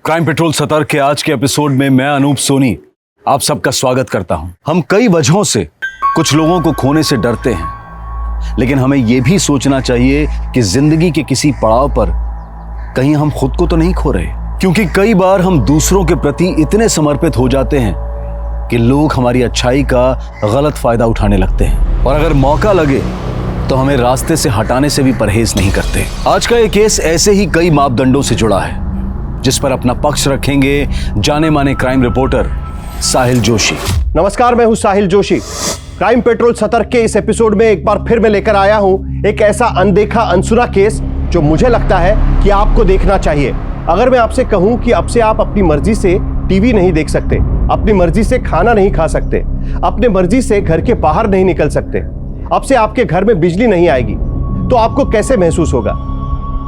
Crime petrol सतर्क के आज के एपिसोड में मैं अनूप सोनी आप सबका स्वागत करता हूं। हम कई वजहों से कुछ लोगों को खोने से डरते हैं, लेकिन हमें यह भी सोचना चाहिए कि जिंदगी के किसी पड़ाव पर कहीं हम खुद को तो नहीं खो रहे, क्योंकि कई बार हम दूसरों के प्रति इतने समर्पित हो जाते हैं कि लोग हमारी अच्छाई का गलत फायदा उठाने लगते हैं और अगर मौका लगे तो हमें रास्ते से हटाने से भी परहेज नहीं करते। आज का ये केस ऐसे ही कई मापदंडों से जुड़ा है, जिस पर अपना पक्ष रखेंगे जाने माने क्राइम रिपोर्टर साहिल जोशी। नमस्कार, मैं हूं साहिल जोशी। क्राइम पेट्रोल सतर्क के इस एपिसोड में एक बार फिर मैं लेकर आया हूं एक ऐसा अनदेखा अनसुना केस जो मुझे लगता है कि आपको देखना चाहिए। अगर मैं आपसे कहूं कि अब से आप अपनी मर्जी से टीवी नहीं देख सकते, अपनी मर्जी से खाना नहीं खा सकते, अपने मर्जी से घर के बाहर नहीं निकल सकते, अब से आपके घर में बिजली नहीं आएगी, तो आपको कैसे महसूस होगा?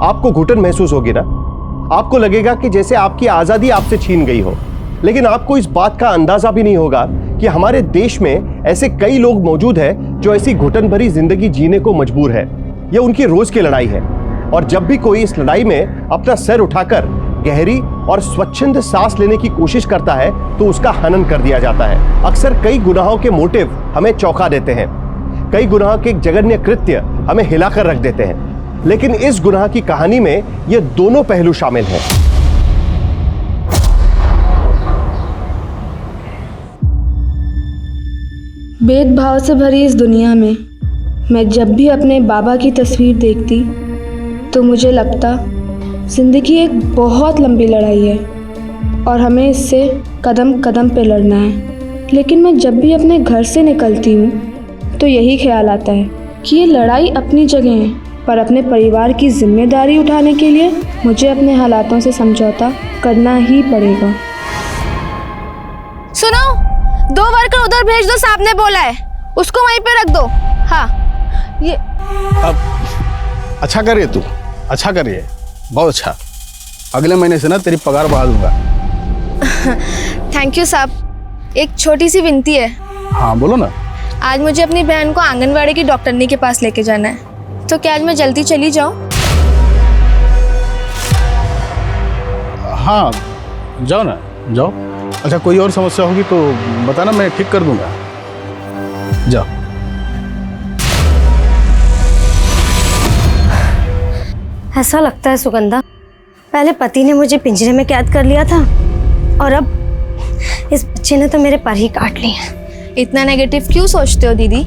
आपको घुटन महसूस होगी ना? आपको लगेगा कि जैसे आपकी आजादी आपसे छीन गई हो। लेकिन आपको इस बात का अंदाजा भी नहीं होगा कि हमारे देश में ऐसे कई लोग मौजूद हैं जो ऐसी घुटन भरी जिंदगी जीने को मजबूर है। यह उनकी रोज की लड़ाई है और जब भी कोई इस लड़ाई में अपना सर उठाकर गहरी और स्वच्छंद सांस लेने की कोशिश करता है तो उसका हनन कर दिया जाता है। अक्सर कई गुनाहों के मोटिव हमें चौंका देते हैं, कई गुनाह के जघन्य कृत्य हमें हिलाकर रख देते हैं, लेकिन इस गुनाह की कहानी में ये दोनों पहलू शामिल हैं। भेदभाव से भरी इस दुनिया में मैं जब भी अपने बाबा की तस्वीर देखती तो मुझे लगता जिंदगी एक बहुत लंबी लड़ाई है और हमें इससे कदम कदम पे लड़ना है। लेकिन मैं जब भी अपने घर से निकलती हूँ तो यही ख्याल आता है कि ये लड़ाई अपनी जगह है, पर अपने परिवार की जिम्मेदारी उठाने के लिए मुझे अपने हालातों से समझौता करना ही पड़ेगा। सुनो, 2 वर्कर उधर भेज दो, साहब ने बोला है, उसको वहीं पे रख दो। हाँ, ये अब अच्छा करिए, तू अच्छा करिए, बहुत अच्छा। अगले महीने से ना तेरी पगार बढ़ा दूंगा। थैंक यू साहब। एक छोटी सी विनती है। हाँ बोलो ना। आज मुझे अपनी बहन को आंगनवाड़ी की डॉक्टरनी के पास लेके जाना है, तो क्या आज मैं जल्दी चली जाऊँ? हाँ जाओ ना, जाओ। अच्छा कोई और समस्या होगी तो बताना, मैं ठीक कर दूंगा। जाओ। ऐसा लगता है सुगंधा, पहले पति ने मुझे पिंजरे में कैद कर लिया था और अब इस बच्चे ने तो मेरे पर ही काट लिए। इतना नेगेटिव क्यों सोचते हो दीदी?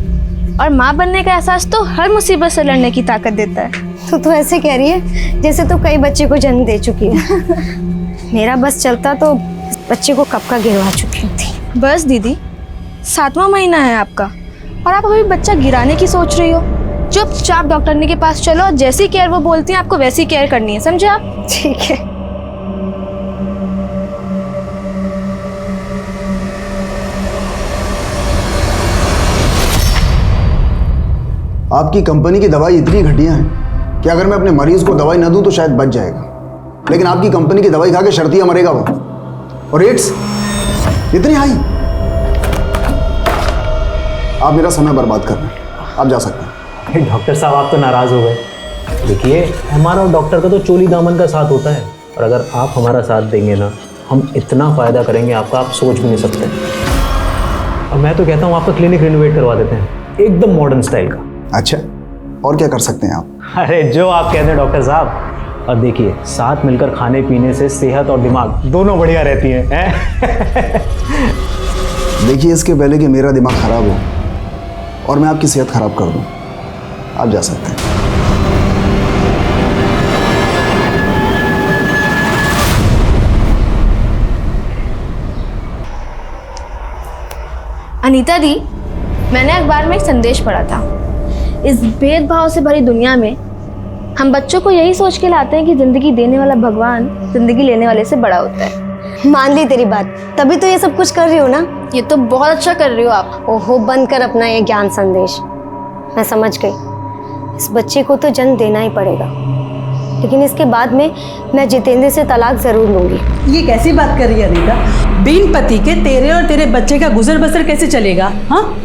और माँ बनने का एहसास तो हर मुसीबत से लड़ने की ताकत देता है। तो ऐसे कह रही है जैसे तो कई बच्चे को जन्म दे चुकी है। मेरा बस चलता तो इस बच्चे को कब का गिरवा चुकी थी। बस दीदी, 7वां महीना है आपका और आप अभी बच्चा गिराने की सोच रही हो। चुपचाप डॉक्टरनी के पास चलो और जैसी केयर वो बोलती हैं आपको वैसी केयर करनी है, समझे आप? ठीक है। आपकी कंपनी की दवाई इतनी घटिया है कि अगर मैं अपने मरीज को दवाई ना दूं तो शायद बच जाएगा, लेकिन आपकी कंपनी की दवाई खा के शर्तिया मरेगा वो। और रेट्स इतनी हाई। आप मेरा समय बर्बाद कर रहे हैं, आप जा सकते हैं। डॉक्टर साहब आप तो नाराज हो गए। देखिए, हमारा और डॉक्टर का तो चोली दामन का साथ होता है, और अगर आप हमारा साथ देंगे ना, हम इतना फायदा करेंगे आपका, आप सोच भी नहीं सकते। और मैं तो कहता हूँ आपका क्लिनिक रिनोवेट करवा देते हैं, एकदम मॉडर्न स्टाइल का। अच्छा, और क्या कर सकते हैं आप? अरे जो आप कहते हैं डॉक्टर साहब। और देखिए, साथ मिलकर खाने पीने से सेहत और दिमाग दोनों बढ़िया रहती हैं। देखिए, इसके पहले कि मेरा दिमाग खराब हो और मैं आपकी सेहत खराब कर दूं, आप जा सकते हैं। अनीता दी, मैंने अखबार में एक संदेश पढ़ा था। इस भेदभाव से भरी दुनिया में हम बच्चों को यही सोच के लाते हैं कि जिंदगी देने वाला भगवान जिंदगी लेने वाले से बड़ा होता है। मान ली तेरी बात, तभी तो ये सब कुछ कर रही हो ना। ये तो बहुत अच्छा कर रही हो आप। ओहो, बंद कर अपना ये ज्ञान संदेश। मैं समझ गई, इस बच्चे को तो जन्म देना ही पड़ेगा, लेकिन इसके बाद में मैं जितेंद्र से तलाक जरूर लूंगी। ये कैसी बात कर रही है अनीता? बिन पति के तेरे और तेरे बच्चे का गुजर बसर कैसे चलेगा? हाँ,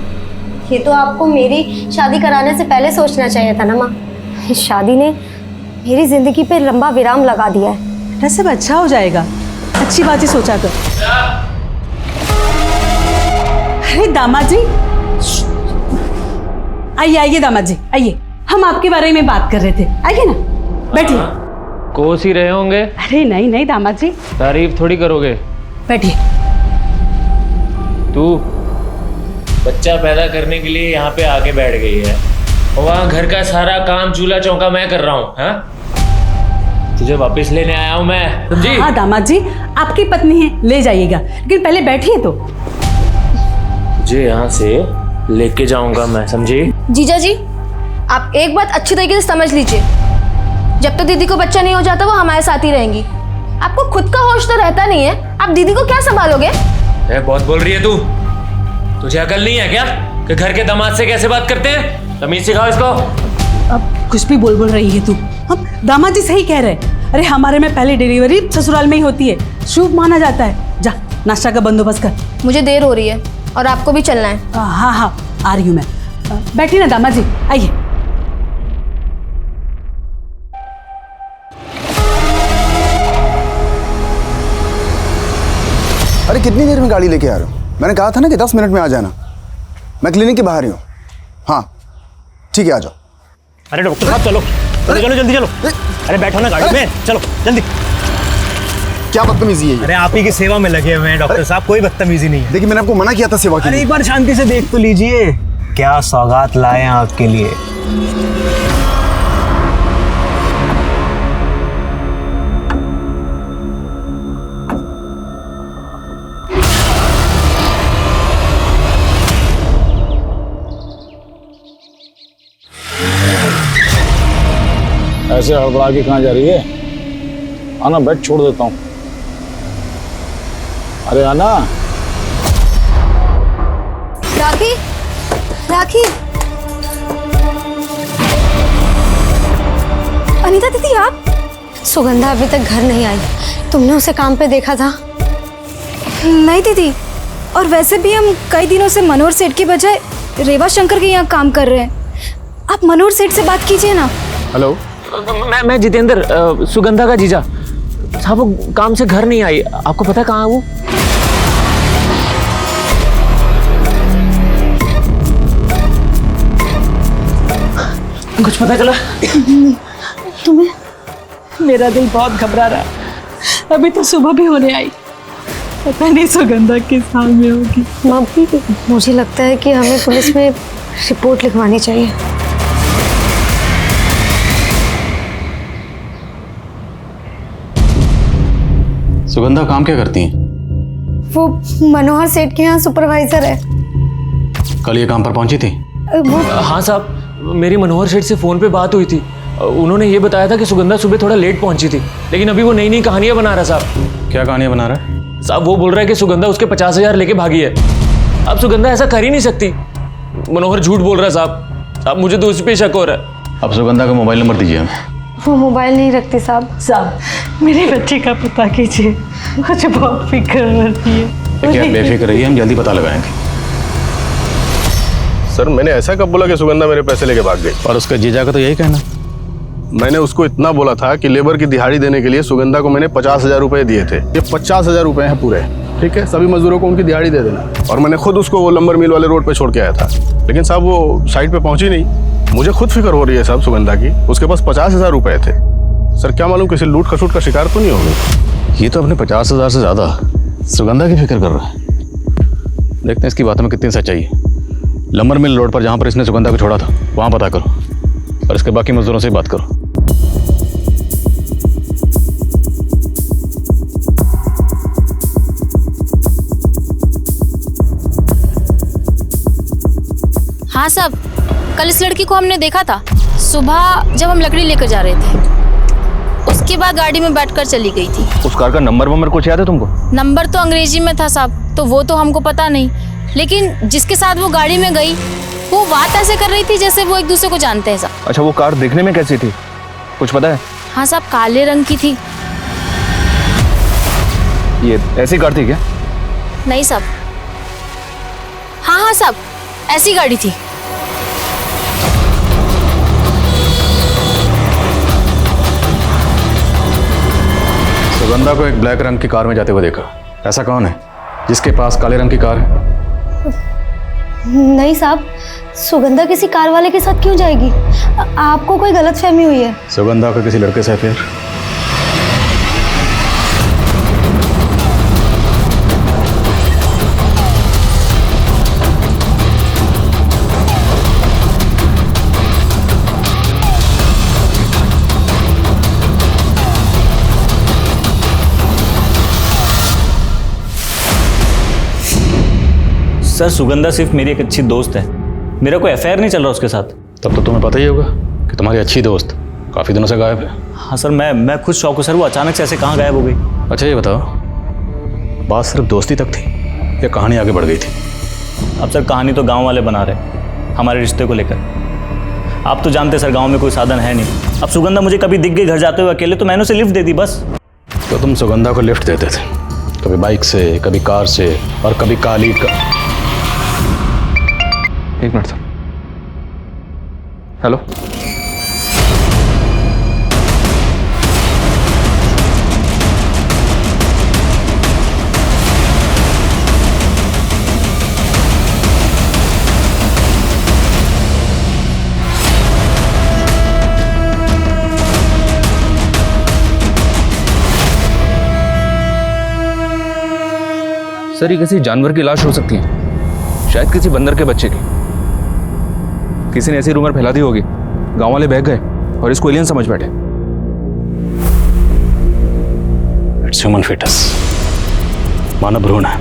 ये तो आपको मेरी शादी कराने से पहले सोचना चाहिए था ना माँ। इस शादी ने मेरी जिंदगी पे लंबा विराम लगा दिया है। बेटा सब अच्छा हो जाएगा, अच्छी बात ही सोचा कर। अरे दामाद जी, आइए आइए दामाद जी आइए, हम आपके बारे में बात कर रहे थे, आइए ना बैठिए। कोस ही रहे होंगे। अरे नहीं नहीं दामाद जी, तारीफ थोड़ी करोगे। बैठिए। तू बच्चा पैदा करने के लिए यहाँ पे आके बैठ गई है और वहाँ घर का सारा काम चूल्हा चौका मैं कर रहा हूँ। हाँ, तुझे वापस लेने आया हूँ मैं, समझी? हाँ दामाद जी, आपकी पत्नी है, ले जाइएगा, लेकिन पहले बैठिए तो। तुझे यहाँ से लेके जाऊंगा मैं, समझी? जीजा जी, आप एक बात अच्छी तरीके से समझ लीजिए, जब तक दीदी को बच्चा नहीं हो जाता वो हमारे साथ ही रहेंगी। आपको खुद का होश तो रहता नहीं है, आप दीदी को क्या संभालोगे? बहुत बोल रही है तू। तुझे अकल नहीं है क्या कि घर के दामाद से कैसे बात करते हैं? तमीज सिखाओ इसको। अब कुछ भी बोल रही है तू। हम दामाद जी सही कह रहे हैं। अरे हमारे में पहले डिलीवरी ससुराल में ही होती है, शुभ माना जाता है। जा नाश्ता का बंदोबस्त कर। मुझे देर हो रही है और आपको भी चलना है। हाँ हाँ आ रही हूँ मैं। बैठिए ना दामाद जी, आइए। अरे कितनी देर में गाड़ी लेके आ रहे हो? मैंने कहा था ना कि 10 मिनट में आ जाना। मैं क्लिनिक के बाहर ही हूँ। हाँ ठीक है, आ जाओ। अरे डॉक्टर साहब चलो चलो चलो जल्दी चलो। अरे बैठो ना गाड़ी में, चलो जल्दी। क्या बदतमीजी है ये? अरे आप ही की सेवा में लगे हुए हैं डॉक्टर साहब, कोई बदतमीजी नहीं है। देखिए मैंने आपको मना किया था सेवा के लिए। अरे एक बार शांति से देख तो लीजिए, क्या सौगात लाए हैं आपके लिए। ऐसे हड़बड़ा के कहाँ जा रही है? आना, बेड छोड़ देता हूँ। अरे आना। राखी, राखी। अनीता दीदी आप? सुगंधा अभी तक घर नहीं आई, तुमने उसे काम पे देखा था? नहीं दीदी, और वैसे भी हम कई दिनों से मनोहर सेठ की बजाय रेवा शंकर के यहाँ काम कर रहे हैं। आप मनोहर सेठ से बात कीजिए ना। हेलो, मैं जितेंद्र, सुगंधा का जीजा साहब। वो काम से घर नहीं आई, आपको पता है कहाँ है वो? कुछ पता चला तुम्हें? मेरा दिल बहुत घबरा रहा है। अभी तो सुबह भी होने आई, पता नहीं सुगंधा किस हाल में होगी। मम्मी, मुझे लगता है कि हमें पुलिस में रिपोर्ट लिखवानी चाहिए। सुगंधा काम क्या करती हैं? वो मनोहर सेठ के यहाँ सुपरवाइजर है। कल ये काम पर पहुंची थी? वो हाँ साहब, मेरी मनोहर सेठ से फ़ोन पे बात हुई थी। उन्होंने ये बताया था कि सुगंधा सुबह थोड़ा लेट पहुंची थी, लेकिन अभी वो नई नई कहानियां बना रहा साहब। क्या कहानियां बना रहा है? साहब वो बोल रहा है कि सुगंधा उसके 50,000 लेके भागी है। अब सुगंधा ऐसा कर ही नहीं सकती। मनोहर झूठ बोल रहा है साहब। साहब मुझे तो उस पर शक हो रहा है। अब सुगंधा का मोबाइल नंबर दीजिए हमें। वो मोबाइल नहीं रखती साहब। साहब मेरे बच्चे का पता कीजिए, मुझे बहुत फिक्र होती है। क्या बेफिक्र रहिए, हम जल्दी पता लगाएंगे। सर मैंने ऐसा कब बोला कि सुगंधा मेरे पैसे लेके भाग गई? और उसका जीजा का तो यही कहना। मैंने उसको इतना बोला था कि लेबर की दिहाड़ी देने के लिए सुगंधा को मैंने 50,000 रुपए दिए थे। ये 50,000 रुपए हैं पूरे, ठीक है? सभी मजदूरों को उनकी दिहाड़ी दे देना। और मैंने खुद उसको वो लंबर मिल वाले रोड पे छोड़ के आया था, लेकिन साहब वो साइड पे पहुंची नहीं। मुझे खुद फिक्र हो रही है साहब सुगंधा की। उसके पास 50,000 रुपए थे। सर क्या मालूम किसी लूट खसूट का शिकार तो नहीं हो गई? ये तो अपने 50,000 से ज्यादा सुगंधा की फिक्र कर रहा है। देखते हैं इसकी बातों में कितनी सच्चाई है। लंबर मिल रोड पर जहां पर इसने सुगंधा को छोड़ा था वहां पता करो और इसके बाकी मजदूरों से बात करो। हाँ साहब, कल इस लड़की को हमने देखा था सुबह जब हम लकड़ी लेकर जा रहे थे। उसके बाद गाड़ी में बैठकर चली गई थी। उस कार का नंबर कुछ याद है तुमको? नंबर तो अंग्रेजी में था साहब, तो वो तो हमको पता नहीं, लेकिन जिसके साथ वो गाड़ी में गई वो बात ऐसे कर रही थी जैसे वो एक दूसरे को जानते हैं साहब। अच्छा, वो कार देखने में कैसी थी, कुछ पता है? हाँ साहब, काले रंग की थी। ये ऐसी कार थी क्या? नहीं साहब। हाँ साहब, ऐसी गाड़ी थी। सुगंधा को एक ब्लैक रंग की कार में जाते हुए देखा। ऐसा कौन है जिसके पास काले रंग की कार है? नहीं साहब, सुगंधा किसी कार वाले के साथ क्यों जाएगी? आपको कोई गलतफहमी हुई है। सुगंधा का किसी लड़के से अफेयर? सर सुगंधा सिर्फ मेरी एक अच्छी दोस्त है, मेरा कोई अफेयर नहीं चल रहा उसके साथ। तब तो तुम्हें पता ही होगा कि तुम्हारी अच्छी दोस्त काफ़ी दिनों से गायब है। हाँ सर, मैं खुद शौक हूँ सर, वो अचानक से ऐसे कहाँ गायब हो गई? अच्छा ये बताओ, बात सिर्फ दोस्ती तक थी या कहानी आगे बढ़ गई थी? अब सर कहानी तो गांव वाले बना रहे हमारे रिश्ते को लेकर। आप तो जानते सर गांव में कोई साधन है नहीं। अब सुगंधा मुझे कभी दिख गई घर जाते हुए अकेले तो मैंने उसे लिफ्ट दे दी बस। तो तुम सुगंधा को लिफ्ट देते थे, कभी बाइक से, कभी कार से और कभी काली का। एक मिनट सर। हेलो, सर ये किसी जानवर की लाश हो सकती है, शायद किसी बंदर के बच्चे की। किसी ने ऐसी रूमर फैला दी होगी, गांव वाले बहक गए और इसको एलियन समझ बैठे। इट्स ह्यूमन fetus, मानव भ्रूण है।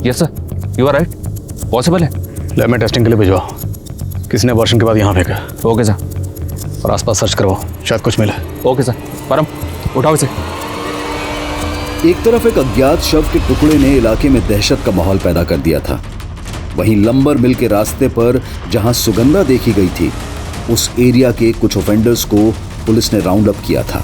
Yes sir, you are right, possible है। लैब में टेस्टिंग के लिए भिजवाओ। किसी ने अबॉर्शन के बाद यहाँ फेंका। Okay sir. और आसपास सर्च करवाओ, शायद कुछ मिले। Okay sir. परम उठाओ इसे। एक तरफ एक अज्ञात शव के टुकड़े ने इलाके में दहशत का माहौल पैदा कर दिया था, वहीं लंबर मिल के रास्ते पर जहां सुगंधा देखी गई थी, उस एरिया के कुछ ऑफेंडर्स को पुलिस ने राउंड अप किया था।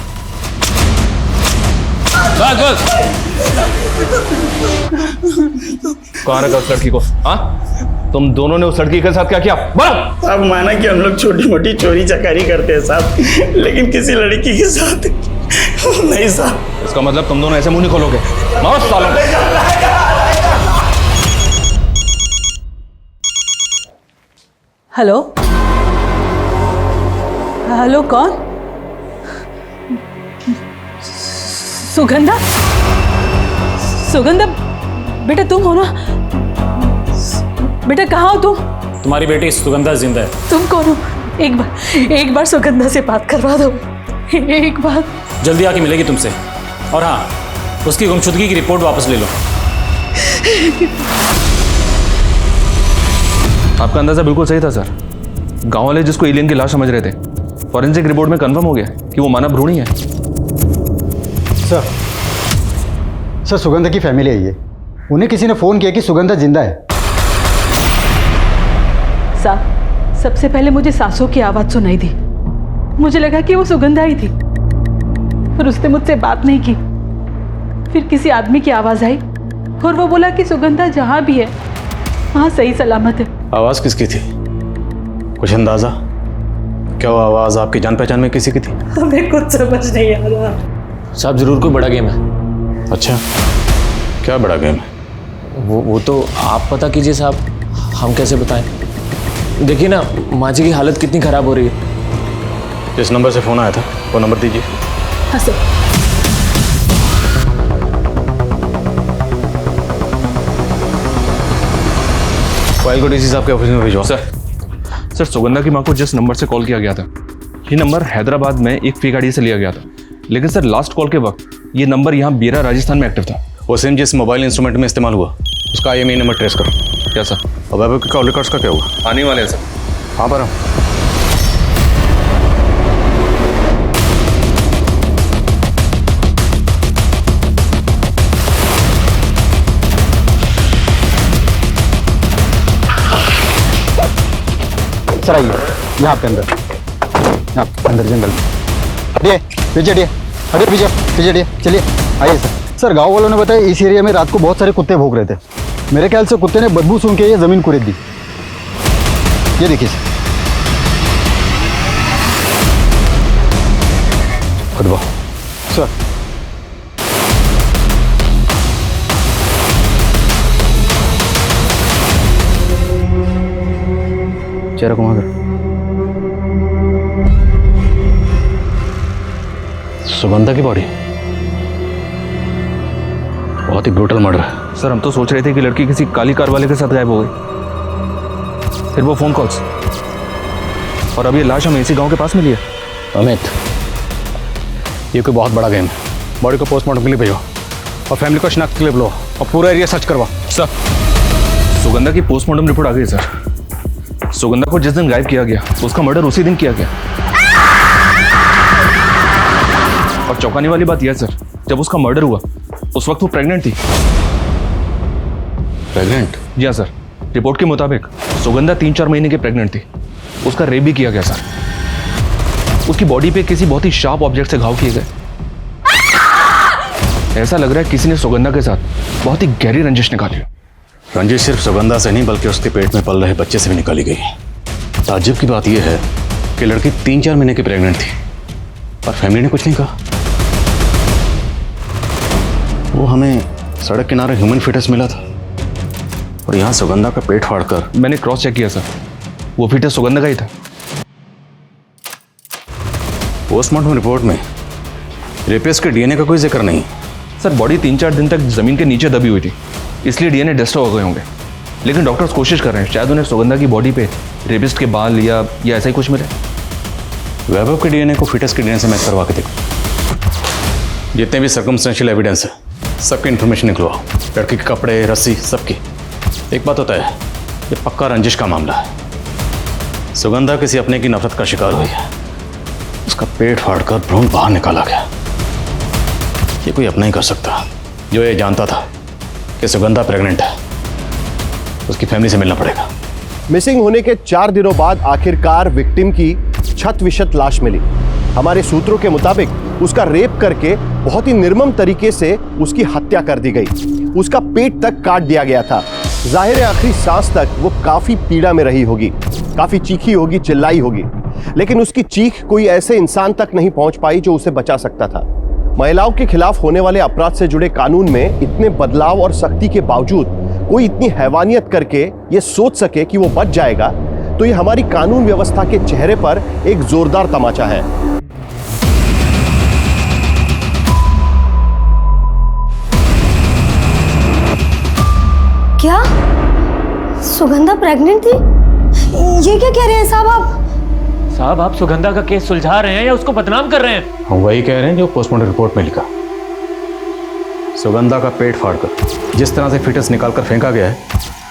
कहाँ रखा उस लड़की को? हाँ, तुम दोनों ने उस लड़की के साथ क्या किया? बोलो। साहब माना कि हम लोग छोटी मोटी चोरी चकारी करते हैं साहब, लेकिन किसी लड़की के साथ नहीं साहब। इसका मतलब तुम दोनों ऐसे मुंह नहीं खोलोगे? मारो सालों। हेलो हेलो, कौन? सुगंधा? सुगंधा बेटा तुम हो ना? बेटा कहाँ हो तुम? तुम्हारी बेटी सुगंधा जिंदा है। तुम कौन हो? एक बार सुगंधा से बात करवा दो, एक बार। जल्दी आके मिलेगी तुमसे, और हाँ, उसकी गुमशुदगी की रिपोर्ट वापस ले लो। आपका अंदाजा बिल्कुल सही था सर। गांव वाले जिसको एलियन की लाश समझ रहे थे, फॉरेंसिक रिपोर्ट में कंफर्म हो गया कि वो मानव भ्रूण ही है। सर सुगंधा की फैमिली आई है, उन्हें किसी ने फोन किया कि सुगंधा जिंदा है। सबसे पहले मुझे सांसों की आवाज सुनाई दी, मुझे लगा कि वो सुगंधा ही थी, पर उसने मुझसे बात नहीं की। फिर किसी आदमी की आवाज आई और वो बोला कि सुगंधा जहां भी है वहां सही सलामत है। आवाज किसकी थी? कुछ अंदाजा? क्या वो आवाज आपकी जान पहचान में किसी की थी? हमें कुछ समझ नहीं आ रहा। साहब जरूर कोई बड़ा गेम है। अच्छा, क्या बड़ा गेम है? वो तो आप पता कीजिए साहब, हम कैसे बताएं? देखिए ना माँ जी की हालत कितनी खराब हो रही है। जिस नंबर से फोन आया था वो नंबर दीजिए। हाँ सर। फाइल को डीसी साहब के ऑफिस में भिजवाओ। सर सुगंधा की माँ को जिस नंबर से कॉल किया गया था, ये नंबर हैदराबाद में एक फेक आईडी से लिया गया था, लेकिन सर लास्ट कॉल के वक्त ये नंबर यहाँ बीरा राजस्थान में एक्टिव था। वो सिम जिस मोबाइल इंस्ट्रूमेंट में इस्तेमाल हुआ उसका IMEI नंबर ट्रेस करो। क्या सर? और वैभव के कॉल रिकॉर्ड्स का क्या हुआ? आने वाले हैं सर। हाँ पर सर आइए, यहाँ आपके अंदर, यहाँ अंदर जंगल में। हटिए पीछे, हटिए हटिए पीछे, पीछे हटिए, चलिए आइए सर। सर गांव वालों ने बताया इस एरिया में रात को बहुत सारे कुत्ते भौंक रहे थे। मेरे ख्याल से कुत्ते ने बदबू सूंघ के ये ज़मीन कुरेद दी। ये देखिए सर। खुद सर। चेहरा घुमा कर। सुगंधा की बॉडी, बहुत ही ब्रूटल मर्डर है। सर हम तो सोच रहे थे कि लड़की किसी काली कार वाले के साथ गायब हो गई, फिर वो फोन कॉल्स, और अब ये लाश हमें इसी गांव के पास मिली है। अमित, ये कोई बहुत बड़ा गेम है। बॉडी को पोस्टमार्टम के लिए भेजो और फैमिली को शनाख्त के लिए बुलाओ और पूरा एरिया सर्च करवाओ। सर सुगंधा की पोस्टमार्टम रिपोर्ट आ गई सर। सुगंधा को जिस दिन गायब किया गया उसका मर्डर उसी दिन किया गया। और चौंकाने वाली बात यह है सर, जब उसका मर्डर हुआ उस वक्त वो प्रेग्नेंट थी। प्रेग्नेंट? जी हाँ सर, रिपोर्ट के मुताबिक सुगंधा 3-4 महीने की प्रेग्नेंट थी। उसका रेप भी किया गया सर। उसकी बॉडी पे किसी बहुत ही शार्प ऑब्जेक्ट से घाव किए गए। ऐसा लग रहा है किसी ने सुगंधा के साथ बहुत ही गहरी रंजिश निकाली है। रंजिश सिर्फ सुगंधा से नहीं बल्कि उसके पेट में पल रहे बच्चे से भी निकाली गई। ताज्जुब की बात यह है कि लड़की 3-4 महीने की प्रेग्नेंट थी और फैमिली ने कुछ नहीं कहा। वो हमें सड़क किनारे ह्यूमन फीटस मिला था और यहाँ सुगंधा का पेट फाड़कर। मैंने क्रॉस चेक किया सर, वो फीटस सुगंधा का ही था। पोस्टमार्टम रिपोर्ट में रेपिस्ट के डीएनए का कोई जिक्र नहीं। सर बॉडी 3-4 दिन तक जमीन के नीचे दबी हुई थी, इसलिए डीएनए डिस्टर्ब हो गए होंगे। लेकिन डॉक्टर्स कोशिश कर रहे हैं, शायद उन्हें सुगंधा की बॉडी पे रेपिस्ट के बाल या ऐसा ही कुछ मिले। वैभव के डीएनए को फीटस के डीएनए से मैच करवा के देखो। जितने भी सर्कमस्टेंशियल एविडेंस है सबकी इन्फॉर्मेशन निकलवाओ, लड़की के कपड़े, रस्सी, सबकी। एक बात होता है, ये पक्का रंजिश का मामला है। सुगंधा किसी अपने की नफरत का शिकार हुई है। उसका पेट फाड़कर भ्रूण बाहर निकाला गया। ये कोई अपना ही कर सकता। जो ये जानता था कि सुगंधा प्रेग्नेंट है, उसकी फैमिली से मिलना पड़ेगा। मिसिंग होने के 4 दिनों बाद आखिरकार विक्टिम की छत विशत लाश मिली। हमारे सूत्रों के मुताबिक उसका रेप करके बहुत ही निर्मम तरीके से उसकी हत्या कर दी गई। उसका पेट तक काट दिया गया था। जाहिर है आखिरी सांस तक वो काफी पीड़ा में रही होगी, काफी चीखी होगी, चिल्लाई होगी, लेकिन उसकी चीख कोई ऐसे इंसान तक नहीं पहुंच पाई जो उसे बचा सकता था। महिलाओं के खिलाफ होने वाले अपराध से जुड़े कानून में इतने बदलाव और सख्ती के बावजूद कोई इतनी हैवानियत करके ये सोच सके कि वो बच जाएगा, तो ये हमारी कानून व्यवस्था के चेहरे पर एक जोरदार तमाचा है। क्या सुगंधा प्रेग्नेंट थी? ये क्या कह रहे हैं साहब आप? साहब आप सुगंधा का केस सुलझा रहे हैं या उसको बदनाम कर रहे हैं? हम वही कह रहे हैं जो पोस्टमार्टम रिपोर्ट में लिखा। सुगंधा का पेट फाड़कर जिस तरह से फीटस निकालकर फेंका गया है,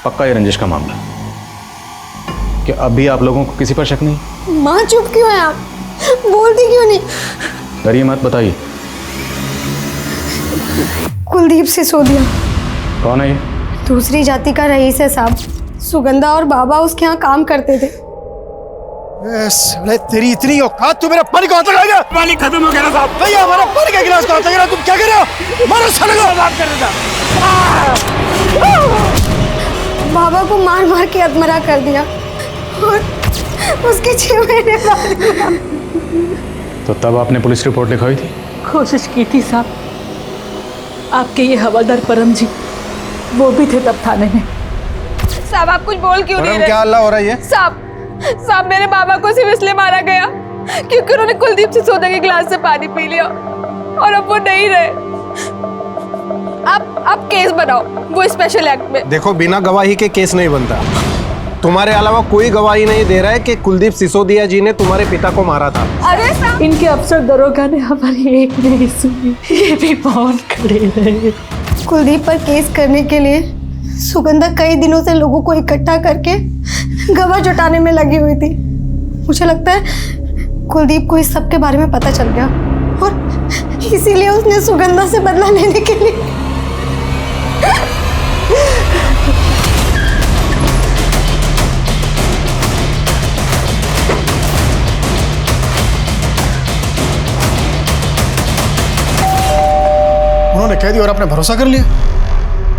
पक्का ये रंजिश का मामला है। क्या अब भी आप लोगों को किसी पर शक नहीं? माँ चुप क्यों है आप? बोलती क्यों नहीं? डरिए मत, बताइए। कुलदीप सिसोदिया। कौन है ये? दूसरी जाति का रईस है साहब। सुगंधा और बाबा उसके यहाँ काम करते थे। तेरी इतनी औकात, तू मेरा पानी को हाथ लगाएगा? पानी खत्म हो गया ना साहब। भैया हमारा पानी का गिलास को हाथ लगा, तुम क्या कर रहे हो? मारो साले को। बात कर रहा था। बाबा को मार मार के अधमरा कर दिया और उसके 6 महीने बाद। तो तब आपने पुलिस रिपोर्ट लिखवाई थी? कोशिश की थी साहब। आपके ये हवलदार परम जी वो भी थे तब थाने में। साहब आप कुछ बोल क्यों नहीं रहे? क्या हल्ला हो रहा है ये? साहब मेरे बाबा को सिर्फ इसलिए मारा गया क्योंकि उन्होंने कुलदीप सिसोदिया के गिलास से पानी पी लिया और अब वो नहीं रहे। आप केस बनाओ वो स्पेशल एक्ट में। देखो, बिना गवाही के केस नहीं बनता। तुम्हारे अलावा कोई गवाही नहीं दे रहा है कि कुलदीप सिसोदिया जी ने तुम्हारे पिता को मारा था। अरे साहब, इनके अफसर दरोगा ने हमारी एक नहीं सुनी, ये भी बहुत खड़े रहे। कुलदीप पर केस करने के लिए सुगंधा कई दिनों से लोगों को इकट्ठा करके गवाह जुटाने में लगी हुई थी। मुझे लगता है कुलदीप को इस सब के बारे में पता चल गया और इसीलिए उसने सुगंधा से बदला लेने के लिए उन्होंने कह दिया और आपने भरोसा कर लिया।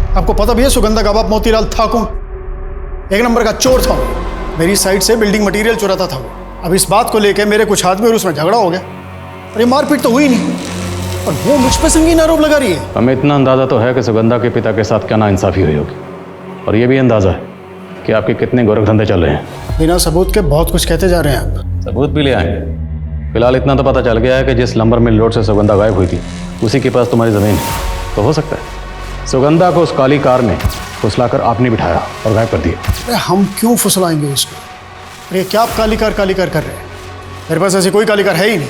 आपको पता भी है सुगंधा का बाप मोतीलाल था कौन? एक नंबर का चोर था। मेरी साइड से बिल्डिंग मटेरियल चुराता था वो। अब इस बात को लेकर मेरे कुछ आदमी और उसमें झगड़ा हो गया। अरे मारपीट तो हुई नहीं, और वो मुझ पे संगीन आरोप लगा रही है। हमें इतना अंदाज़ा तो है कि सुगंधा के पिता के साथ क्या नाइंसाफ़ी हुई होगी, और ये भी अंदाज़ा है कि आपके कितने गोरख धंधे चल रहे हैं। बिना सबूत के बहुत कुछ कहते जा रहे हैं आप। सबूत भी ले आएंगे। फिलहाल इतना तो पता चल गया है कि जिस लंबर मिल रोड से सुगंधा गायब हुई थी उसी के पास तुम्हारी ज़मीन है। तो हो सकता है सुगंधा को उस काली कार में फुसलाकर आपने बिठाया और गायब कर दिया। अरे हम क्यों फुसलाएंगे उसको? अरे क्या आप काली कार कर रहे हैं? मेरे पास ऐसी कोई काली कार है ही नहीं।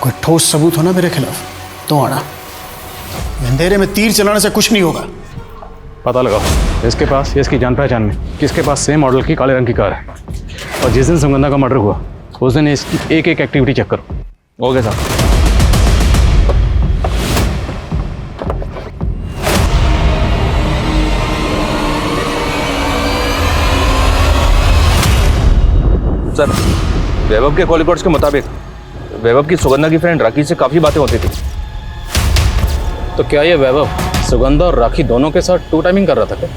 कोई ठोस सबूत हो ना मेरे खिलाफ तो आना। अंधेरे में तीर चलाने से कुछ नहीं होगा। पता लगाओ इसके पास, इसकी जान पहचान में किसके पास सेम मॉडल की काले रंग की कार है, और जिस दिन सुगंधा का मर्डर हुआ उस दिन इसकी एक एक एक्टिविटी चेक करो। ओके साहब। सर, वैभव के कॉल रिकॉर्ड्स के मुताबिक वैभव की सुगंधा की फ्रेंड राखी से काफी बातें होती थी। तो क्या ये वैभव सुगंधा और राखी दोनों के साथ टू टाइमिंग कर रहा था क्या?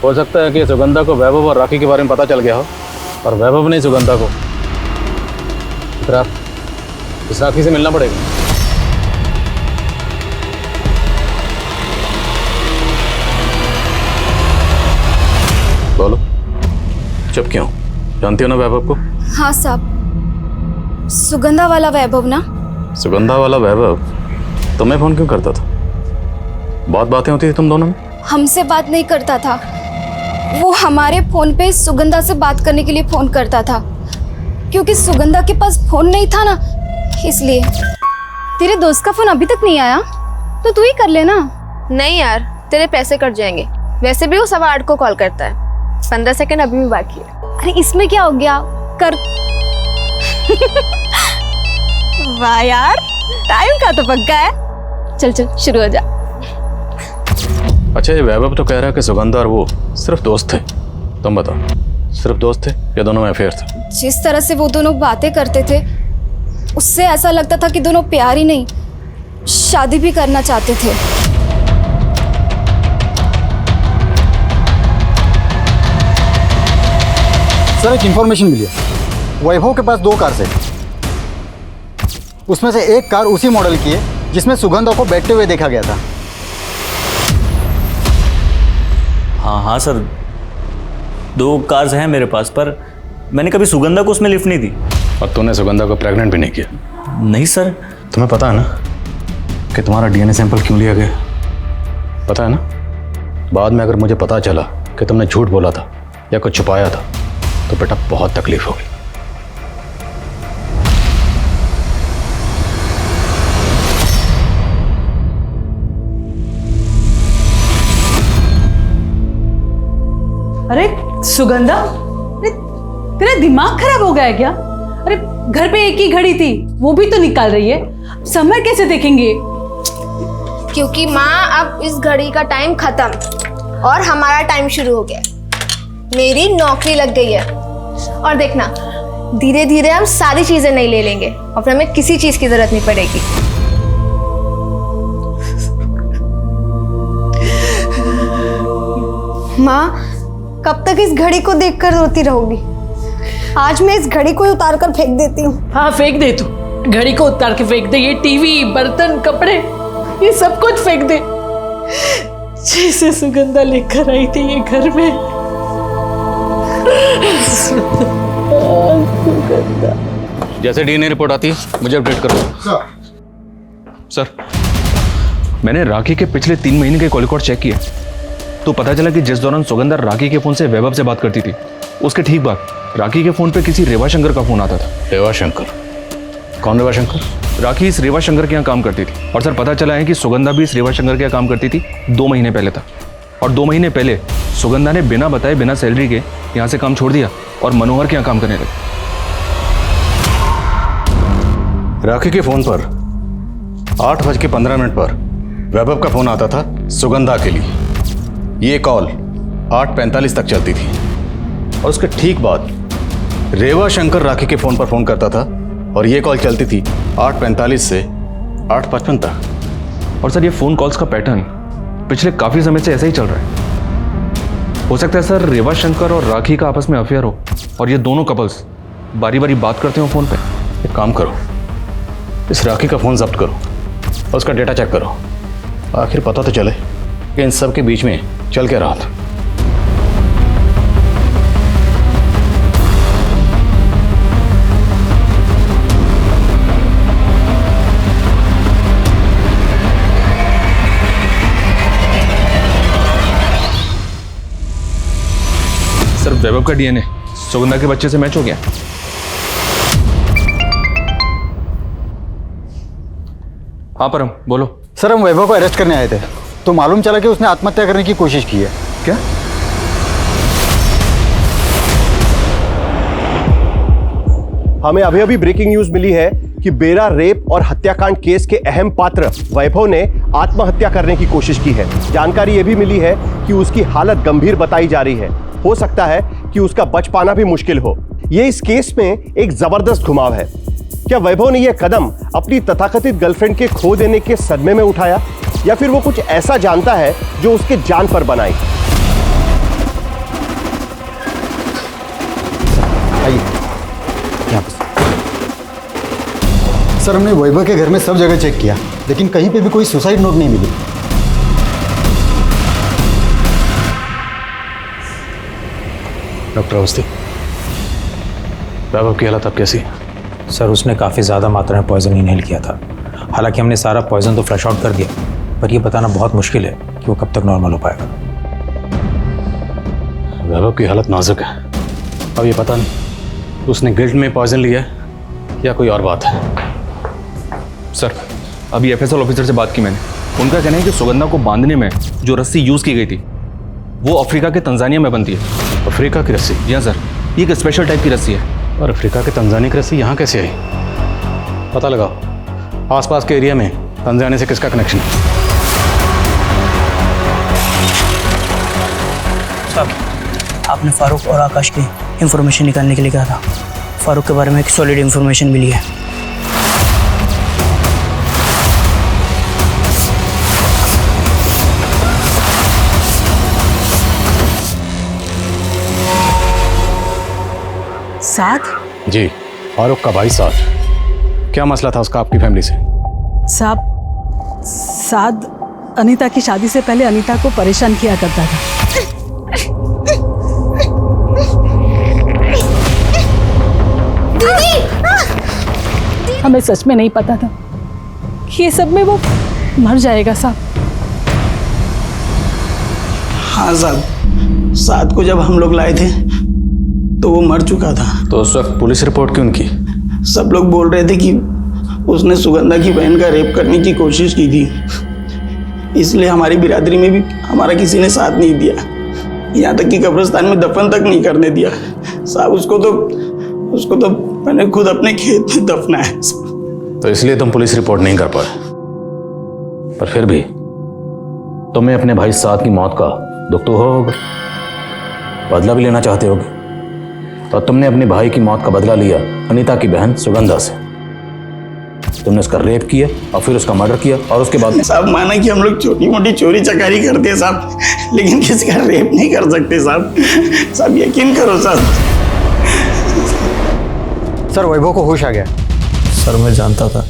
हो सकता है कि सुगंधा को वैभव और राखी के बारे में पता चल गया हो और वैभव ने सुगंधा को। फिर आप इस राखी से मिलना पड़ेगा। बोलो, चुप क्यों? जानती हो ना वैभव को? हाँ साहब, सुगंधा वाला वैभव ना। सुगंधा वाला वैभव तुम्हें फोन क्यों करता था? बहुत बातें होती थी तुम दोनों में। हमसे बात नहीं करता था, वो हमारे फोन पे सुगंधा से बात करने के लिए फोन करता था, क्योंकि सुगंधा के पास फोन नहीं था ना, इसलिए। तेरे दोस्त का फोन अभी तक नहीं आया तो तू ही कर लेना। नहीं यार, तेरे पैसे कट जाएंगे। वैसे भी वो 8:15 को कॉल करता है। 15 सेकंड अभी भी बाकी है। अरे इसमें क्या हो गया, कर। वाह यार, टाइम का तो पक्का है। चल चल शुरू हो जा। अच्छा, ये वैभव तो कह रहा है कि सुगंधा और वो सिर्फ दोस्त थे। तुम बताओ, सिर्फ दोस्त थे या दोनों में अफेयर था? जिस तरह से वो दोनों बातें करते थे उससे ऐसा लगता था कि दोनों प्यार ही नहीं, शादी भी करना चाहते थे। सर, एक इंफॉर्मेशन मिली है। वैभव के पास 2 कार्स है, उसमें से एक कार उसी मॉडल की है जिसमें सुगंधा को बैठते हुए देखा गया था। हाँ सर, 2 कार्स हैं मेरे पास, पर मैंने कभी सुगंधा को उसमें लिफ्ट नहीं दी। और तूने सुगंधा को प्रेग्नेंट भी नहीं किया? नहीं सर। तुम्हें पता है ना कि तुम्हारा डीएनए सैंपल क्यों लिया गया? पता है ना? बाद में अगर मुझे पता चला कि तुमने झूठ बोला था या कुछ छुपाया था तो बेटा बहुत तकलीफ होगी। अरे सुगंधा, अरे तेरा दिमाग खराब हो गया है क्या? अरे घर पे एक ही घड़ी थी, वो भी तो निकाल रही है। समय कैसे देखेंगे? क्योंकि माँ अब इस घड़ी का टाइम खत्म और हमारा टाइम शुरू हो गया। मेरी नौकरी लग गई है और देखना, धीरे धीरे हम सारी चीजें नहीं ले लेंगे और फिर हमें किसी चीज की जरूरत नहीं पड़ेगी। माँ, कब तक इस घड़ी को देखकर रोती रहोगी? आज मैं इस घड़ी को उतार कर फेंक देती हूँ। हाँ फेंक दे, तू घड़ी को उतार के फेंक दे। ये टीवी, बर्तन, कपड़े, ये सब कुछ फेंक दे। जैसे सुगंधा लेकर आई थी ये घर में। जैसे डीएनए रिपोर्ट आती है मुझे अपडेट करो। सर, मैंने राखी के पिछले 3 महीने के कॉल रिकॉर्ड चेक किए तो पता चला कि जिस दौरान सुगंधा राखी के फोन से वैभव से बात करती थी, उसके ठीक बाद राखी के फोन पे किसी रेवा शंकर का फोन आता था। रेवा शंकर? कौन रेवा शंकर? राखी इस रेवा शंकर के यहाँ काम करती थी, और सर पता चला है कि सुगंधा भी इस रेवा शंकर के यहाँ काम करती थी 2 महीने पहले था। और 2 महीने पहले सुगंधा ने बिना बताए, बिना सैलरी के यहाँ से काम छोड़ दिया और मनोहर के यहाँ काम करने लगी। राखी के फोन पर 8:15 पर वैभव का फोन आता था सुगंधा के लिए। ये कॉल 8:45 तक चलती थी और उसके ठीक बाद रेवा शंकर राखी के फोन पर फोन करता था और ये कॉल चलती थी 8:45 से 8:55 तक। और सर, ये फोन कॉल्स का पैटर्न पिछले काफी समय से ऐसा ही चल रहा है। हो सकता है सर रेवा शंकर और राखी का आपस में अफेयर हो और ये दोनों कपल्स बारी बारी बात करते हो फोन पे। एक काम करो, इस राखी का फ़ोन जब्त करो और उसका डेटा चेक करो। आखिर पता तो चले कि इन सब के बीच में चल क्या रहा था। सर वैभव का डीएनए सुगंधा के बच्चे से मैच हो गया। हाँ परम बोलो। सर हम वैभव को अरेस्ट करने आए थे तो मालूम चला कि उसने आत्महत्या करने की कोशिश की है। क्या? हमें अभी अभी ब्रेकिंग न्यूज मिली है कि बेरा रेप और हत्याकांड केस के अहम पात्र वैभव ने आत्महत्या करने की कोशिश की है। जानकारी यह भी मिली है कि उसकी हालत गंभीर बताई जा रही है। हो सकता है कि उसका बच पाना भी मुश्किल हो। यह इस केस में एक जबरदस्त घुमाव है। क्या वैभव ने यह कदम अपनी तथाकथित गर्लफ्रेंड के खो देने के सदमे में उठाया या फिर वो कुछ ऐसा जानता है जो उसके जान पर बनाई? सर हमने वैभव के घर में सब जगह चेक किया लेकिन कहीं पे भी कोई सुसाइड नोट नहीं मिली। डॉक्टर अवस्थी, वैभव की हालत अब कैसी है? सर उसने काफ़ी ज़्यादा मात्रा में पॉइजन इनहेल किया था। हालांकि हमने सारा पॉइजन तो फ्लश आउट कर दिया, पर यह बताना बहुत मुश्किल है कि वो कब तक नॉर्मल हो पाएगा। वैभव की हालत नाजुक है। अब ये पता नहीं उसने गिल्ट में पॉइजन लिया है या कोई और बात है। सर अभी एफएसएल ऑफिसर से बात की मैंने। उनका कहना है कि सुगंधा को बांधने में जो रस्सी यूज़ की गई थी वो अफ्रीका के तंजानिया में बनती है। अफ्रीका की रस्सी? जी हाँ सर, ये एक स्पेशल टाइप की रस्सी है। और अफ्रीका के तंजानिया की रस्सी यहाँ कैसे आई? पता लगाओ आसपास के एरिया में तंजानिया से किसका कनेक्शन है। साहब आपने फारूक और आकाश की इंफॉर्मेशन निकालने के लिए कहा था। फारूक के बारे में एक सॉलिड इंफॉर्मेशन मिली है। साथ? जी, फारूक का भाई साथ। क्या मसला था उसका आपकी फैमिली से? साद अनीता की शादी से पहले अनीता को परेशान किया करता था। हमें सच में नहीं पता था कि ये सब में वो मर जाएगा साहब। हाँ साहब, साथ को जब हम लोग लाए थे तो वो मर चुका था। तो उस वक्त पुलिस रिपोर्ट क्यों की? सब लोग बोल रहे थे कि उसने सुगंधा की बहन का रेप करने की कोशिश की थी, इसलिए हमारी बिरादरी में भी हमारा किसी ने साथ नहीं दिया। यहाँ तक कि कब्रिस्तान में दफन तक नहीं करने दिया। साहब उसको तो मैंने खुद अपने खेत में दफनाया। तो इसलिए तुम पुलिस रिपोर्ट नहीं कर पाए। पर फिर भी तुम्हें अपने भाई साथ की मौत का दुख तो होगा, बदला भी लेना चाहते होगे। और तुमने अपने भाई की मौत का बदला लिया अनीता की बहन सुगंधा से। तुमने उसका रेप किया और फिर उसका मर्डर किया और उसके बाद साहब माना कि हम लोग छोटी मोटी चोरी चकारी करते हैं साहब, लेकिन किसी का रेप नहीं कर सकते साहब। साहब यकीन करो साहब। सर वैभव को होश आ गया। सर मैं जानता था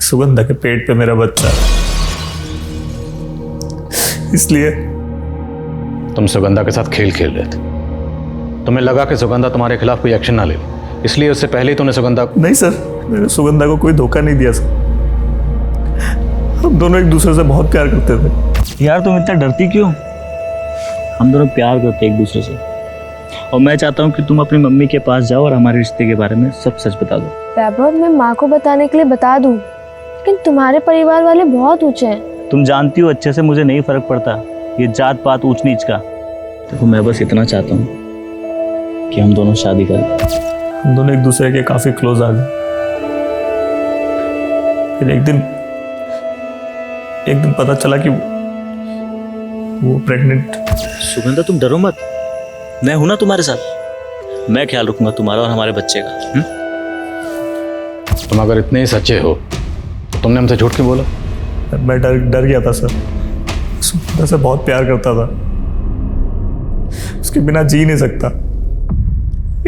सुगंधा के पेट पे मेरा बच्चा है, इसलिए तुम सुगंधा के साथ खेल खेल रहे थे। तुम्हें लगा कि सुगंधा तुम्हारे खिलाफ कोई एक्शन ना ले, इसलिए उससे पहले ही तुमने सुगंधा। नहीं सर, मैंने सुगंधा को कोई धोखा नहीं दिया सर। हम दोनों एक दूसरे से बहुत प्यार करते थे। यार तुम इतना डरती क्यों? हम दोनों प्यार करते एक दूसरे से, और मैं चाहता हूँ कि तुम अपनी मम्मी के पास जाओ और हमारे रिश्ते के बारे में सब सच बता दो। वैभव मैं माँ को बताने के लिए बता दूँ, लेकिन तुम्हारे परिवार वाले बहुत ऊंचे हैं। तुम जानती हो अच्छे से, मुझे नहीं फर्क पड़ता ये जात पात ऊंच नीच का। देखो मैं बस इतना चाहता हूँ कि हम दोनों शादी करें। हम दोनों एक दूसरे के काफी क्लोज आ गए। फिर एक दिन पता चला कि वो प्रेग्नेंट। सुगंधा तुम डरो मत, मैं हूं ना तुम्हारे साथ। मैं ख्याल रखूंगा तुम्हारा और हमारे बच्चे का। तुम अगर इतने ही सच्चे हो तो तुमने हमसे झूठ क्यों बोला? मैं डर गया था सर। सुगंधा से बहुत प्यार करता था, उसके बिना जी नहीं सकता,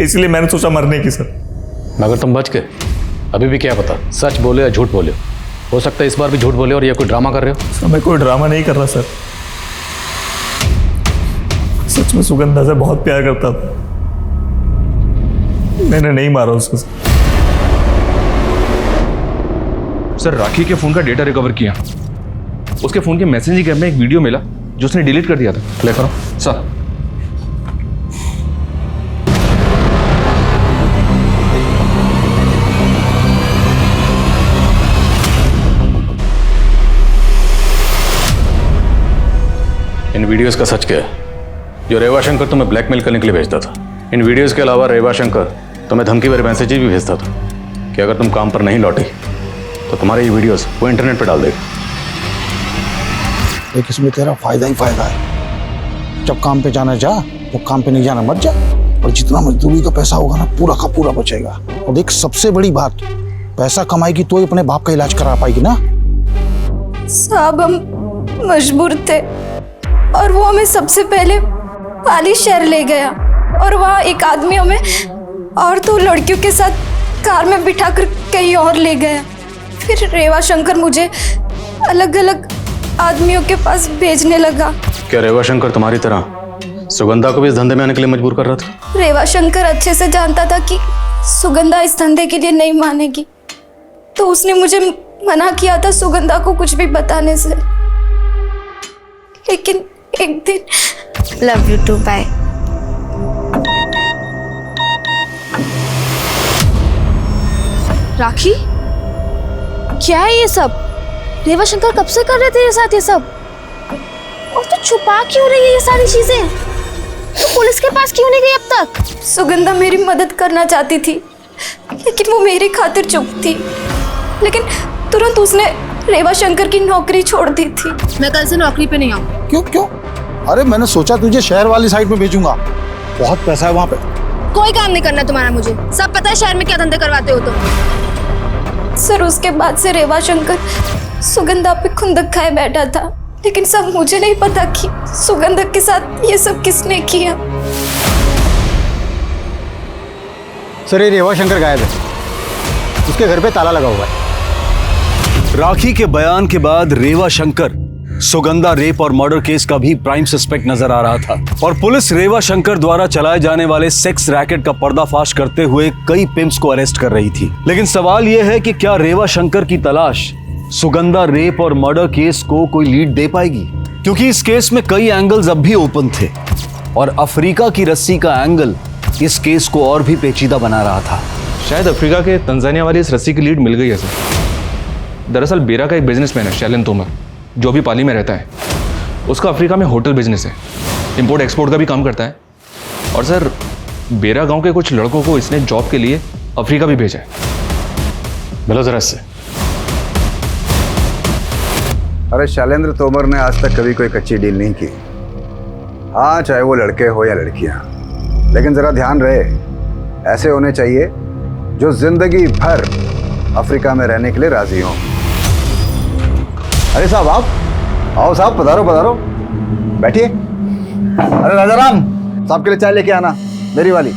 इसलिए मैंने सोचा मरने की सर। मगर तुम बच गए। अभी भी क्या पता सच बोले या झूठ बोले। हो सकता है इस बार भी झूठ बोले और ये कोई ड्रामा कर रहे हो। सर मैं कोई ड्रामा नहीं कर रहा सर, सच में सुगंधा से बहुत प्यार करता था। मैंने नहीं मारा उसको। सर राखी के फोन का डेटा रिकवर किया। उसके फोन के मैसेजिंग ऐप में एक वीडियो मिला जो उसने डिलीट कर दिया था। प्ले करो सर। इन वीडियोस का सच क्या है? जो रेवा शंकर तुम्हें ब्लैकमेल करने के लिए भेजता था। इन वीडियोस के अलावा रेवा शंकर तुम्हें धमकी भरे मैसेजेस भी भेजता था कि अगर तुम काम पर नहीं लौटी तो तुम्हारे ये वीडियोस वो इंटरनेट पर डाल देगा। एक इसमें तेरा फायदा ही फायदा है। जब काम पे जाना जा, जब काम पे नहीं जाना मत जा। और जितना मजदूरी का पैसा होगा ना पूरा का पूरा बचेगा। और देख सबसे बड़ी बात, पैसा कमाएगी तो ही अपने बाप का इलाज करा पाएगी ना। साहब हम मजबूर थे और वो हमें सबसे पहले पाली शहर ले गया और वहाँ एक आदमी हमें और 2 लड़कियों के साथ कार में बिठाकर कहीं और ले गया। फिर रेवा शंकर मुझे अलग अलग आदमियों के पास भेजने लगा। क्या रेवा शंकर तुम्हारी तरह सुगंधा को भी इस धंधे में आने के लिए मजबूर कर रहा था? रेवा शंकर अच्छे से जानता था कि सुगंधा इस धंधे के लिए नहीं मानेगी, तो उसने मुझे मना किया था सुगंधा को कुछ भी बताने से। लेकिन एक दिन लव यू टू, बाय। राखी, क्या है ये सब? रेवा शंकर कब से कर रहे थे ये साथ ये सब? और तू छुपा क्यों रही है ये सारी चीजें? तू पुलिस के पास क्यों नहीं गई अब तक? सुगंधा मेरी मदद करना चाहती थी, लेकिन वो मेरी खातिर चुप थी। लेकिन तुरंत उसने रेवा शंकर की नौकरी छोड़ दी थी। मैं कल से नौकरी पे नहीं आऊँ। क्यों क्यों? अरे मैंने सोचा तुझे शहर वाली साइड में भेजूंगा, बहुत पैसा है वहाँ पे। कोई काम नहीं करना तुम्हारा, मुझे सब पता है शहर में क्या धंधे करवाते हो तुम। सर उसके बाद से रेवा शंकर सुगंधा पे खुंदक खाए बैठा था, लेकिन सब मुझे नहीं पता कि सुगंधा के साथ ये सब किसने किया। सर ये रेवा शंकर गायब है, उसके घर पे ताला लगा हुआ है। राखी के बयान के बाद रेवा शंकर सुगंधा रेप और मर्डर केस का भी प्राइम सस्पेक्ट नजर आ रहा था और पुलिस रेवा शंकर द्वारा चलाए जाने वाले सेक्स रैकेट का पर्दाफाश करते हुए कई पिम्प्स को अरेस्ट कर रही थी। लेकिन सवाल यह है कि क्या रेवा शंकर की तलाश सुगंधा रेप और मर्डर केस को कोई लीड दे पाएगी? क्योंकि इस केस में कई एंगल्स अब भी ओपन थे और अफ्रीका की रस्सी का एंगल इस केस को और भी पेचीदा बना रहा था। शायद अफ्रीका के तंजानिया वाली इस रस्सी की लीड मिल गई है सर। दरअसल बेरा का एक बिजनेसमैन है शैलन तोमर, जो भी पाली में रहता है। उसका अफ्रीका में होटल बिजनेस है, इंपोर्ट एक्सपोर्ट का भी काम करता है। और सर बेरा गांव के कुछ लड़कों को इसने जॉब के लिए अफ्रीका भी भेजा है। मिलो जरा इससे। अरे शैलेंद्र तोमर ने आज तक कभी कोई कच्ची डील नहीं की। हाँ चाहे वो लड़के हो या लड़कियां, लेकिन जरा ध्यान रहे ऐसे होने चाहिए जो जिंदगी भर अफ्रीका में रहने के लिए राजी हों। अरे साहब आप आओ साहब, पधारो पधारो, बैठिए। अरे राजाराम साहब के लिए चाय लेके आना, मेरी वाली।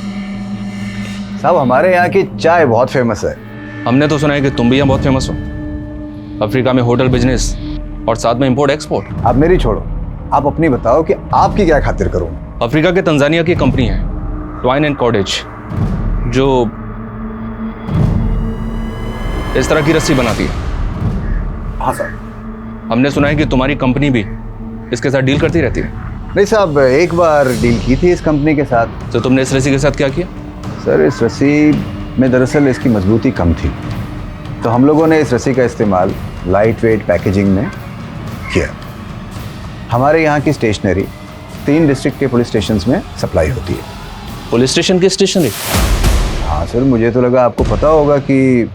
साहब हमारे यहाँ की चाय बहुत फेमस है। हमने तो सुना है कि तुम भी यहाँ बहुत फेमस हो, अफ्रीका में होटल बिजनेस और साथ में इंपोर्ट एक्सपोर्ट। आप मेरी छोड़ो, आप अपनी बताओ कि आपकी क्या खातिर करूँ। अफ्रीका के तंजानिया की कंपनी है ट्वाइन एंड कॉटेज, जो इस तरह की रस्सी बनाती है। हाँ सर। हमने सुना है कि तुम्हारी कंपनी भी इसके साथ डील करती रहती है। नहीं साहब, एक बार डील की थी इस कंपनी के साथ। तो तुमने इस रस्सी के साथ क्या किया? सर इस रस्सी में दरअसल इसकी मजबूती कम थी, तो हम लोगों ने इस रस्सी का इस्तेमाल लाइट वेट पैकेजिंग में किया। हमारे यहाँ की स्टेशनरी 3 डिस्ट्रिक्ट के पुलिस स्टेशन में सप्लाई होती है। पुलिस स्टेशन की स्टेशनरी? हाँ सर, मुझे तो लगा आपको पता होगा कि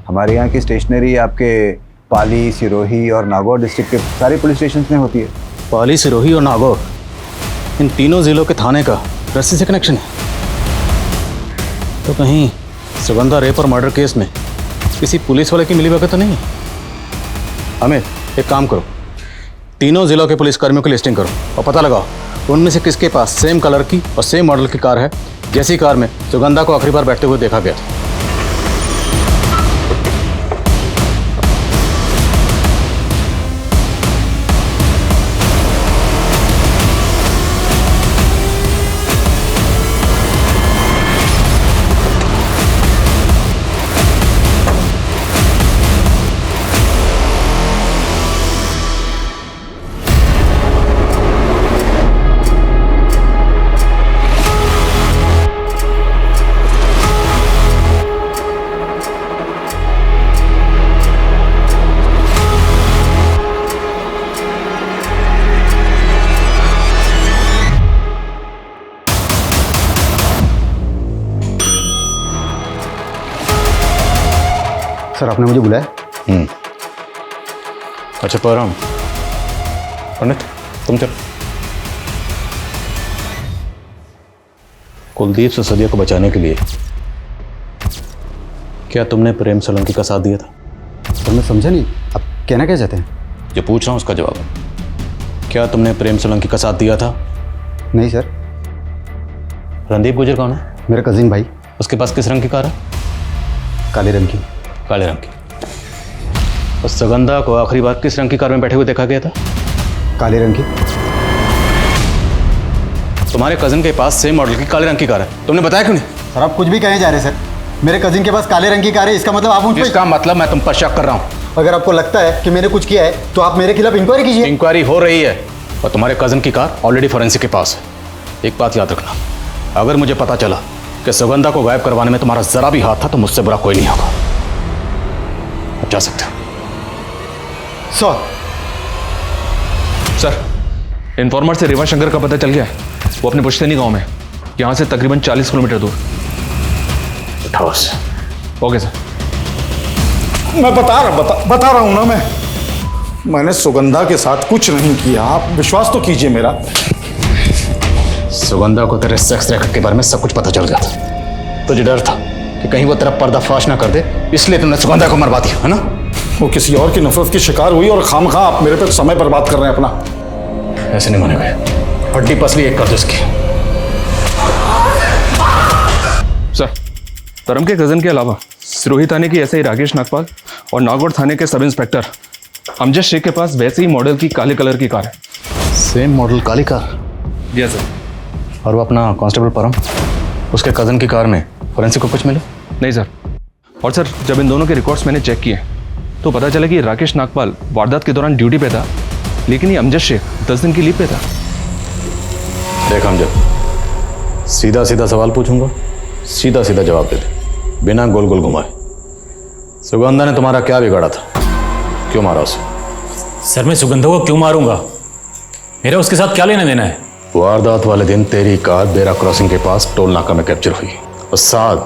हमारे यहाँ की स्टेशनरी आपके पाली, सिरोही और नागौर डिस्ट्रिक्ट के सारे पुलिस स्टेशन में होती है। पाली, सिरोही और नागौर, इन तीनों जिलों के थाने का रस्सी से कनेक्शन है। तो कहीं सुगंधा रेप और मर्डर केस में किसी पुलिस वाले की मिलीभगत तो नहीं? अमित एक काम करो, तीनों जिलों के पुलिस कर्मियों की लिस्टिंग करो और पता लगाओ उनमें से किसके पास सेम कलर की और सेम मॉडल की कार है जैसी कार में सुगंधा को आखिरी बार बैठते हुए देखा गया था। सर आपने मुझे बुलाया? अच्छा परम, पंडित तुम चलो। कुलदीप सिसोदिया को बचाने के लिए क्या तुमने प्रेम सोलंकी का साथ दिया था? सर मैं समझा नहीं, आप कहना क्या चाहते हैं? जो पूछ रहा हूं उसका जवाब। क्या तुमने प्रेम सोलंकी का साथ दिया था? नहीं सर। रणदीप गुजर कौन है? मेरा कजिन भाई। उसके पास किस रंग की कार है? काले रंग की। काले रंग की। और सुगंधा को आखिरी बार किस रंग की कार में बैठे हुए देखा गया था? काले रंग की। तुम्हारे कजिन के पास सेम मॉडल की काले रंग की कार है, तुमने बताया क्यों नहीं? सर आप कुछ भी कहने जा रहे हैं सर। मेरे कजिन के पास काले रंग की कार है, इसका मतलब आप मुझ पे... इसका मतलब मैं तुम पर शक कर रहा हूं। अगर आपको लगता है कि मैंने कुछ किया है तो आप मेरे खिलाफ इंक्वायरी कीजिए। इंक्वायरी हो रही है और तुम्हारे कजिन की कार ऑलरेडी फोरेंसिक के पास है। एक बात याद रखना, अगर मुझे पता चला कि सुगंधा को गायब करवाने में तुम्हारा जरा भी हाथ था तो मुझसे बुरा कोई नहीं होगा। अब जा सकते हो। सर, इन्फॉर्मर से रेवा शंकर का पता चल गया है। वो अपने पुश्तैनी गांव में, यहाँ से तकरीबन 40 किलोमीटर दूर। Okay sir. मैं बता रहा हूं ना, मैंने सुगंधा के साथ कुछ नहीं किया। आप विश्वास तो कीजिए मेरा। सुगंधा को तेरे सेक्स रैकेट के बारे में सब कुछ पता चल गया था। तुझे डर था कि कहीं वो तेरा पर्दाफाश ना कर दे, इसलिए तुमने सुगंधा को मरवा दिया, है ना? वो किसी और की नफरत की शिकार हुई और खामखा आप मेरे पे समय बर्बाद कर रहे हैं अपना। ऐसे नहीं मानेगा, हड्डी पसली एक कर दो इसकी। सर, परम के कजन के अलावा सिरोही थाने की एसआई राकेश नागपाल और नागौर थाने के सब इंस्पेक्टर अमजद शेख के पास वैसे ही मॉडल की काले कलर की कार है। सेम मॉडल काली कार? जी सर। और वो अपना कांस्टेबल परम, उसके कजन की कार में फोरेंसिक को कुछ मिला? नहीं सर। और सर, जब इन दोनों के रिकॉर्ड्स मैंने चेक किए तो पता चला कि राकेश नागपाल वारदात के दौरान ड्यूटी पे था, लेकिन ये अमजद शेख 10 दिन की लीव पे था। देख अमजद, सीधा सीधा सवाल पूछूंगा, सीधा सीधा जवाब दे दे, बिना गोल गोल घुमाए। सुगंधा ने तुम्हारा क्या बिगाड़ा था? क्यों मारा उसे? सर मैं सुगंधा को क्यों मारूंगा? मेरा उसके साथ क्या लेना देना है? वारदात वाले दिन तेरी कार बेरा क्रॉसिंग के पास टोल नाका में कैप्चर हुई और साथ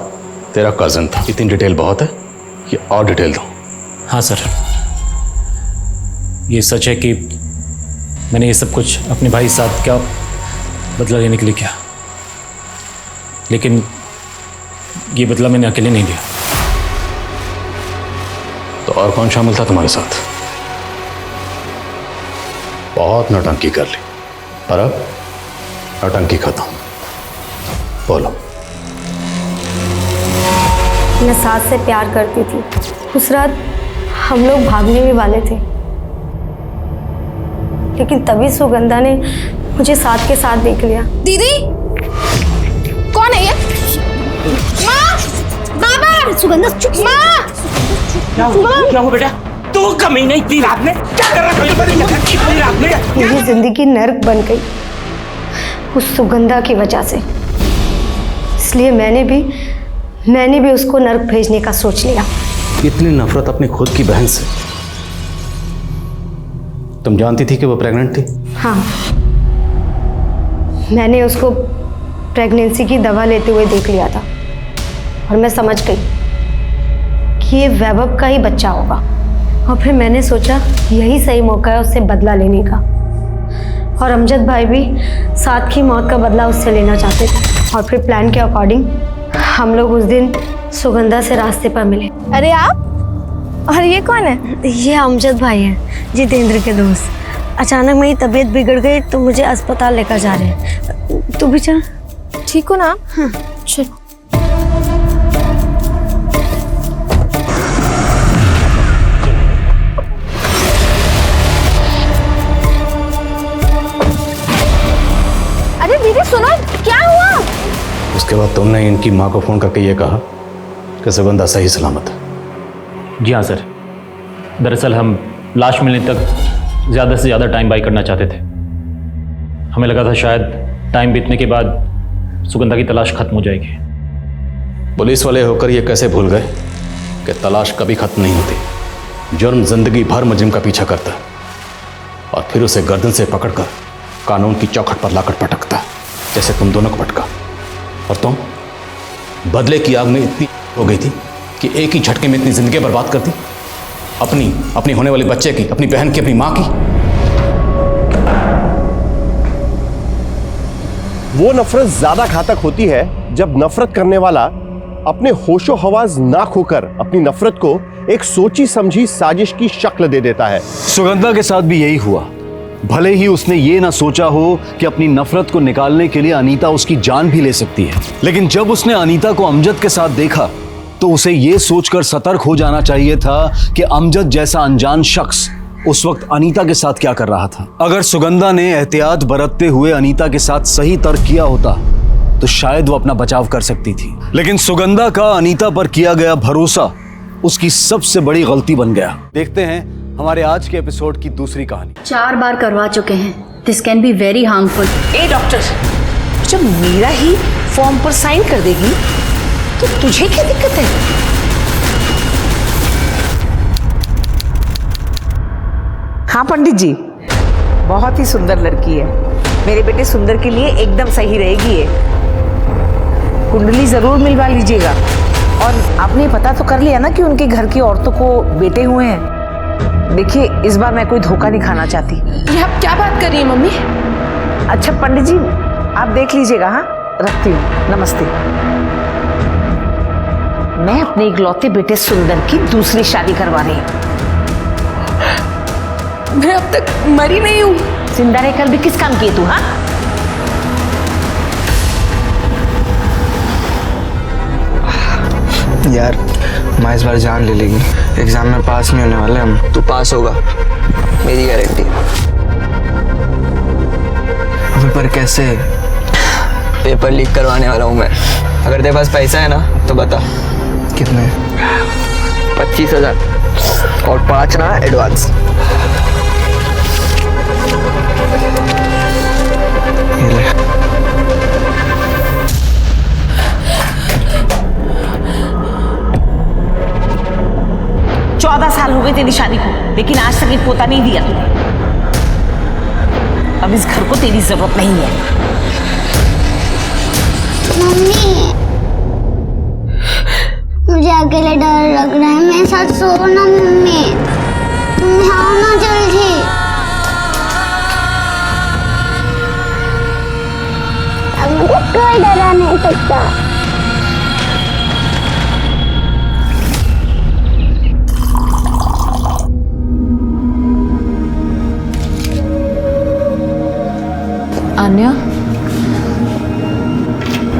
तेरा कजन था। इतनी डिटेल बहुत है, ये और डिटेल दो। हाँ सर, ये सच है कि मैंने ये सब कुछ अपने भाई साथ क्या बदला लेने के लिए किया, लेकिन ये बदला मैंने अकेले नहीं लिया। तो और कौन शामिल था तुम्हारे साथ? बहुत नौटंकी कर ली, पर अब नौटंकी खत्म। बोलो। मैं सास से प्यार करती थी। उस रात हम लोग भागने भी वाले थे, लेकिन तभी सुगंधा ने मुझे साथ के साथ देख लिया। दीदी, कौन है ये? माँ, बाबा, सुगंधा चुप। माँ, क्या हुआ बेटा? तू कमी नहीं थी रात में? क्या कर रहा था रात में? मेरी जिंदगी नर्क बन गई उस सुगंधा की वजह से, इसलिए मैंने भी उसको नर्क भेजने का सोच लिया। इतनी नफरत अपनी खुद की बहन से? तुम जानती थी कि वो प्रेग्नेंट थी? हाँ, मैंने उसको प्रेगनेंसी की दवा लेते हुए देख लिया था और मैं समझ गई कि ये वैभव का ही बच्चा होगा। और फिर मैंने सोचा यही सही मौका है उससे बदला लेने का। और अमजद भाई भी साथ की मौत का बदला उससे लेना चाहते थे। और फिर प्लान के अकॉर्डिंग हम लोग उस दिन सुगंधा से रास्ते पर मिले। अरे आप? और ये कौन है? ये अमजद भाई हैं, जितेंद्र के दोस्त। अचानक मेरी तबीयत बिगड़ गई तो मुझे अस्पताल लेकर जा रहे हैं। तू भी चल। ठीक हो ना? हाँ चल। अरे दीदी सुनो, क्या हुआ? उसके बाद तुमने इनकी माँ को फोन करके ये कहा कि सुगंधा सही सलामत है। जी हाँ सर, दरअसल हम लाश मिलने तक ज़्यादा से ज़्यादा टाइम बाई करना चाहते थे। हमें लगा था शायद टाइम बीतने के बाद सुगंधा की तलाश खत्म हो जाएगी। पुलिस वाले होकर ये कैसे भूल गए कि तलाश कभी खत्म नहीं होती। जुर्म जिंदगी भर मुजरिम का पीछा करता है और फिर उसे गर्दन से पकड़कर कानून की चौखट पर लाकर पटकता है, जैसे तुम दोनों को पटका। और तुम बदले की आग में इतनी हो गई थी कि एक ही झटके में इतनी जिंदगी बर्बाद कर दी? अपनी होने वाले बच्चे की, अपनी बहन की, अपनी माँ की। वो नफरत ज्यादा घातक होती है जब नफरत करने वाला अपने होशो हवास ना खोकर अपनी नफरत को एक सोची समझी साजिश की शक्ल दे देता है। सुगंधा के साथ भी यही हुआ। भले ही उसने ये ना सोचा हो कि अपनी नफरत को निकालने के लिए अनीता उसकी जान भी ले सकती है, लेकिन जब उसने अनीता को अमजद के साथ देखा तो उसे ये सोचकर सतर्क हो जाना चाहिए था कि अमजद जैसा अनजान शख्स उस वक्त अनीता के साथ क्या कर रहा था। अगर सुगंधा ने एहतियात बरतते हुए अनीता के साथ सही तर्क किया होता तो शायद वो अपना बचाव कर सकती थी, लेकिन सुगंधा का अनीता पर किया गया भरोसा उसकी सबसे बड़ी गलती बन गया। देखते हैं हमारे आज के एपिसोड की दूसरी कहानी। 4 बार करवा चुके हैं। This can be very harmful. A doctor, जब मीरा ही फॉर्म पर साइन कर देगी तो तुझे क्या दिक्कत है? हाँ पंडित जी, बहुत ही सुंदर लड़की है। मेरे बेटे सुंदर के लिए एकदम सही रहेगी ये। कुंडली जरूर मिलवा लीजिएगा। और आपने पता तो कर लिया ना कि उनके घर की औरतों को बेटे हुए हैं। देखिए, इस बार मैं कोई धोखा नहीं खाना चाहती। ये आप क्या बात कर रही हैं मम्मी? अच्छा पंडित जी, आप देख लीजिएगा। हाँ, रखती हूँ। नमस्ते। मैं अपने इकलौते बेटे सुंदर की दूसरी शादी करवा रही हूँ। मैं अब तक मरी नहीं हूँ। जिंदा रहकर भी किस काम किए तू? हाँ, यार माँ इस बार जान ले लेगी। एग्जाम में पास नहीं होने वाले हम। तू पास होगा, मेरी गारंटी। अबे पर कैसे? पेपर लीक करवाने वाला हूँ मैं। अगर तेरे पास पैसा है ना तो बता। कितने? 25,000 और 5 ना एडवांस। ये ले। 14 साल हो गए तेरी शादी को, लेकिन आज तक एक पोता नहीं दिया तूने। अब इस घर को तेरी जरूरत नहीं है। मम्मी, मुझे अकेले डर लग रहा है। मेरे साथ सो ना मम्मी, तुम आओ ना जल्दी। अब मुझे कोई डरा नहीं सकता। आन्या,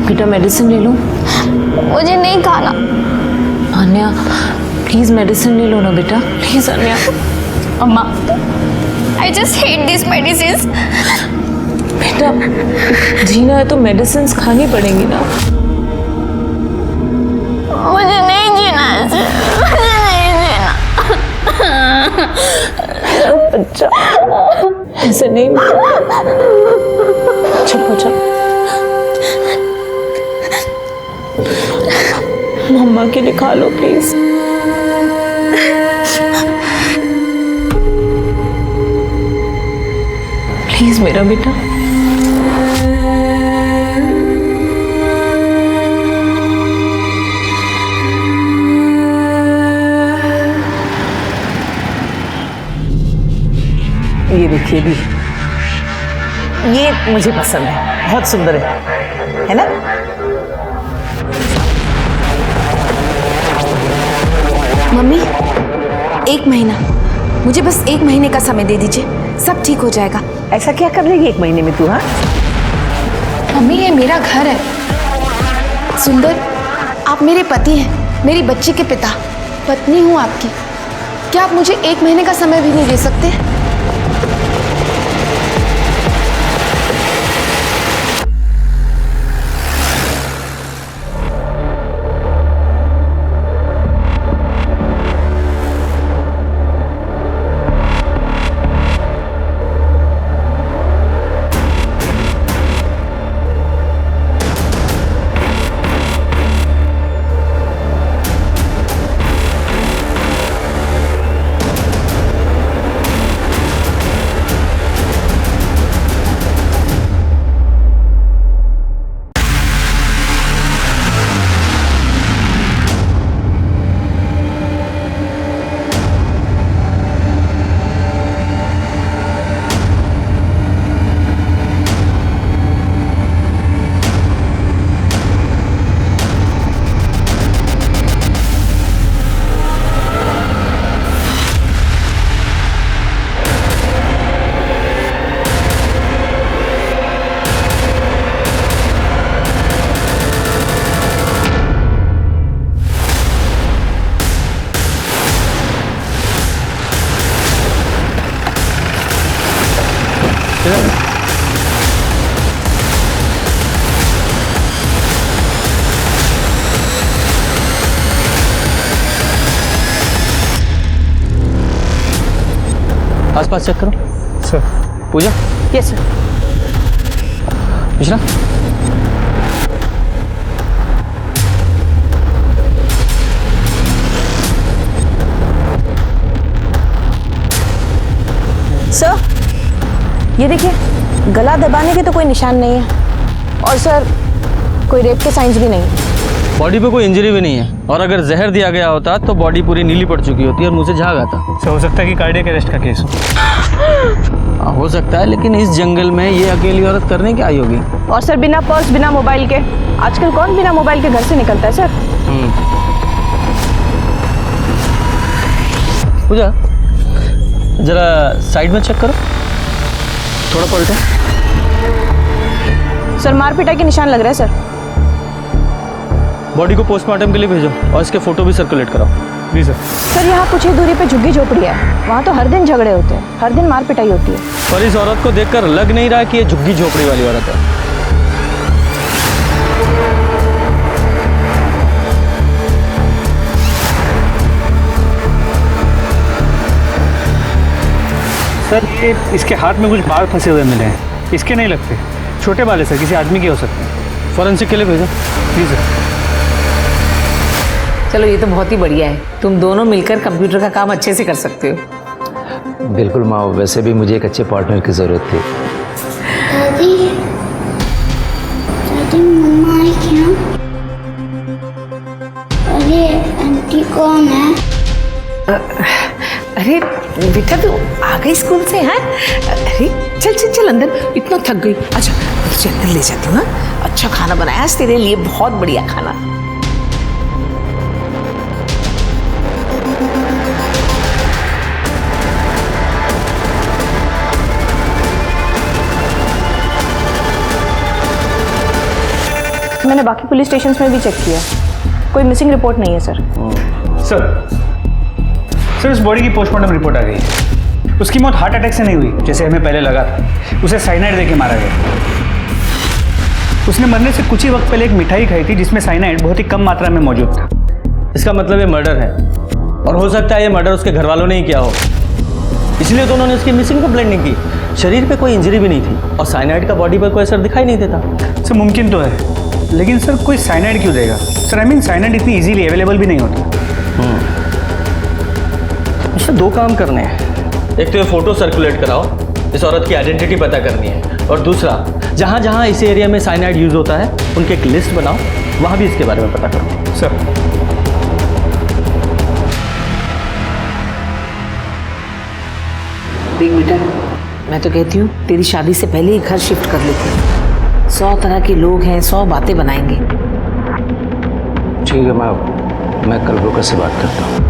बेटा मेडिसिन ले लूं? मुझे नहीं खाना। आन्या प्लीज मेडिसिन ले लो ना बेटा, प्लीज आन्या। अम्मा, I just hate these medicines. बेटा जीना है तो मेडिसिन खानी पड़ेंगी ना। मुझे नहीं जीना है, मुझे नहीं जीना। बच्चा ऐसे नहीं। चुप हो जा। मम्मा के लिए खा लो प्लीज। प्लीज मेरा बेटा। ये देखिए दी, ये मुझे पसंद है, बहुत सुंदर है ना? मम्मी, 1 महीना, मुझे बस 1 महीने का समय दे दीजिए, सब ठीक हो जाएगा। ऐसा क्या कर लेगी 1 महीने में तू? हाँ मम्मी, ये मेरा घर है। सुंदर, आप मेरे पति हैं, मेरी बच्ची के पिता। पत्नी हूँ आपकी। क्या आप मुझे 1 महीने का समय भी नहीं दे सकते? आसपास चेक करो। Sir. Pooja. Yes sir. Mishra. Sir ये देखिए, गला दबाने के तो कोई निशान नहीं है और सर कोई रेप के साइंस भी नहीं। बॉडी पे कोई इंजरी भी नहीं है, और अगर जहर दिया गया होता तो बॉडी पूरी नीली पड़ चुकी होती और मुंह से झाग आता। सर हो सकता है कि कार्डियक अरेस्ट का केस हो। हो सकता है, लेकिन इस जंगल में ये अकेली औरत करने क्या आई होगी? और सर बिना पर्स बिना मोबाइल के, आजकल कौन बिना मोबाइल के घर से निकलता है सर? पूजा जरा साइड में चेक करो, थोड़ा पलटे। सर मार पिटाई के निशान लग रहा है सर। बॉडी को पोस्टमार्टम के लिए भेजो और इसके फोटो भी सर्कुलेट कराओ। जी सर। सर यहाँ कुछ ही दूरी पे झुग्गी झोपड़ी है, वहाँ तो हर दिन झगड़े होते हैं, हर दिन मार पिटाई होती है। पर इस औरत को देखकर लग नहीं रहा कि ये झुग्गी झोपड़ी वाली औरत है। सर ये इसके हाथ में कुछ बाल फंसे हुए मिले हैं, इसके नहीं लगते, छोटे बाल है सर, किसी आदमी के हो सकते हैं। फॉरेंसिक के लिए भेजो। जी सर। चलो ये तो बहुत ही बढ़िया है, तुम दोनों मिलकर कंप्यूटर का काम अच्छे से कर सकते हो। बिल्कुल माँ, वैसे भी मुझे एक अच्छे पार्टनर की ज़रूरत थी। दादी, दादी मम्मा आई क्या? अरे आंटी कौन है? अरे बेटा तू आ गई स्कूल से? हैं? अरे चल चल चल अंदर, इतना थक गई। अच्छा तुझे अंदर ले जाती हूँ ना, अच्छा खाना बनाया आज तेरे लिए, बहुत बढ़िया खाना। मैंने बाकी पुलिस स्टेशंस में भी चेक किया, कोई मिसिंग रिपोर्ट नहीं है सर। सर उस बॉडी की पोस्टमार्टम रिपोर्ट आ गई है। उसकी मौत हार्ट अटैक से नहीं हुई जैसे हमें पहले लगा था, उसे साइनाइड देके मारा गया। उसने मरने से कुछ ही वक्त पहले एक मिठाई खाई थी जिसमें साइनाइड बहुत ही कम मात्रा में मौजूद था। इसका मतलब ये मर्डर है, और हो सकता है ये मर्डर उसके घर वालों ने ही किया हो, इसलिए तो उन्होंने उसकी मिसिंग कंप्लेंट नहीं की। शरीर पे कोई इंजरी भी नहीं थी और साइनाइड का बॉडी पर कोई असर दिखाई नहीं देता। सर मुमकिन तो है, लेकिन सर कोई साइनाइड क्यों देगा? सर आई मीन साइनाइड इतनी इजीली अवेलेबल भी नहीं होता। इसमें दो काम करने हैं, एक तो ये फोटो सर्कुलेट कराओ, इस औरत की आइडेंटिटी पता करनी है, और दूसरा जहाँ जहाँ इस एरिया में साइनाइड यूज होता है उनकी एक लिस्ट बनाओ, वहाँ भी इसके बारे में पता करो। सर देख बेटा, मैं तो कहती हूँ तेरी शादी से पहले ही घर शिफ्ट कर लेते हैं, 100 तरह के लोग हैं, 100 बातें बनाएंगे। ठीक है मैं कल ब्रोकर से बात करता हूँ।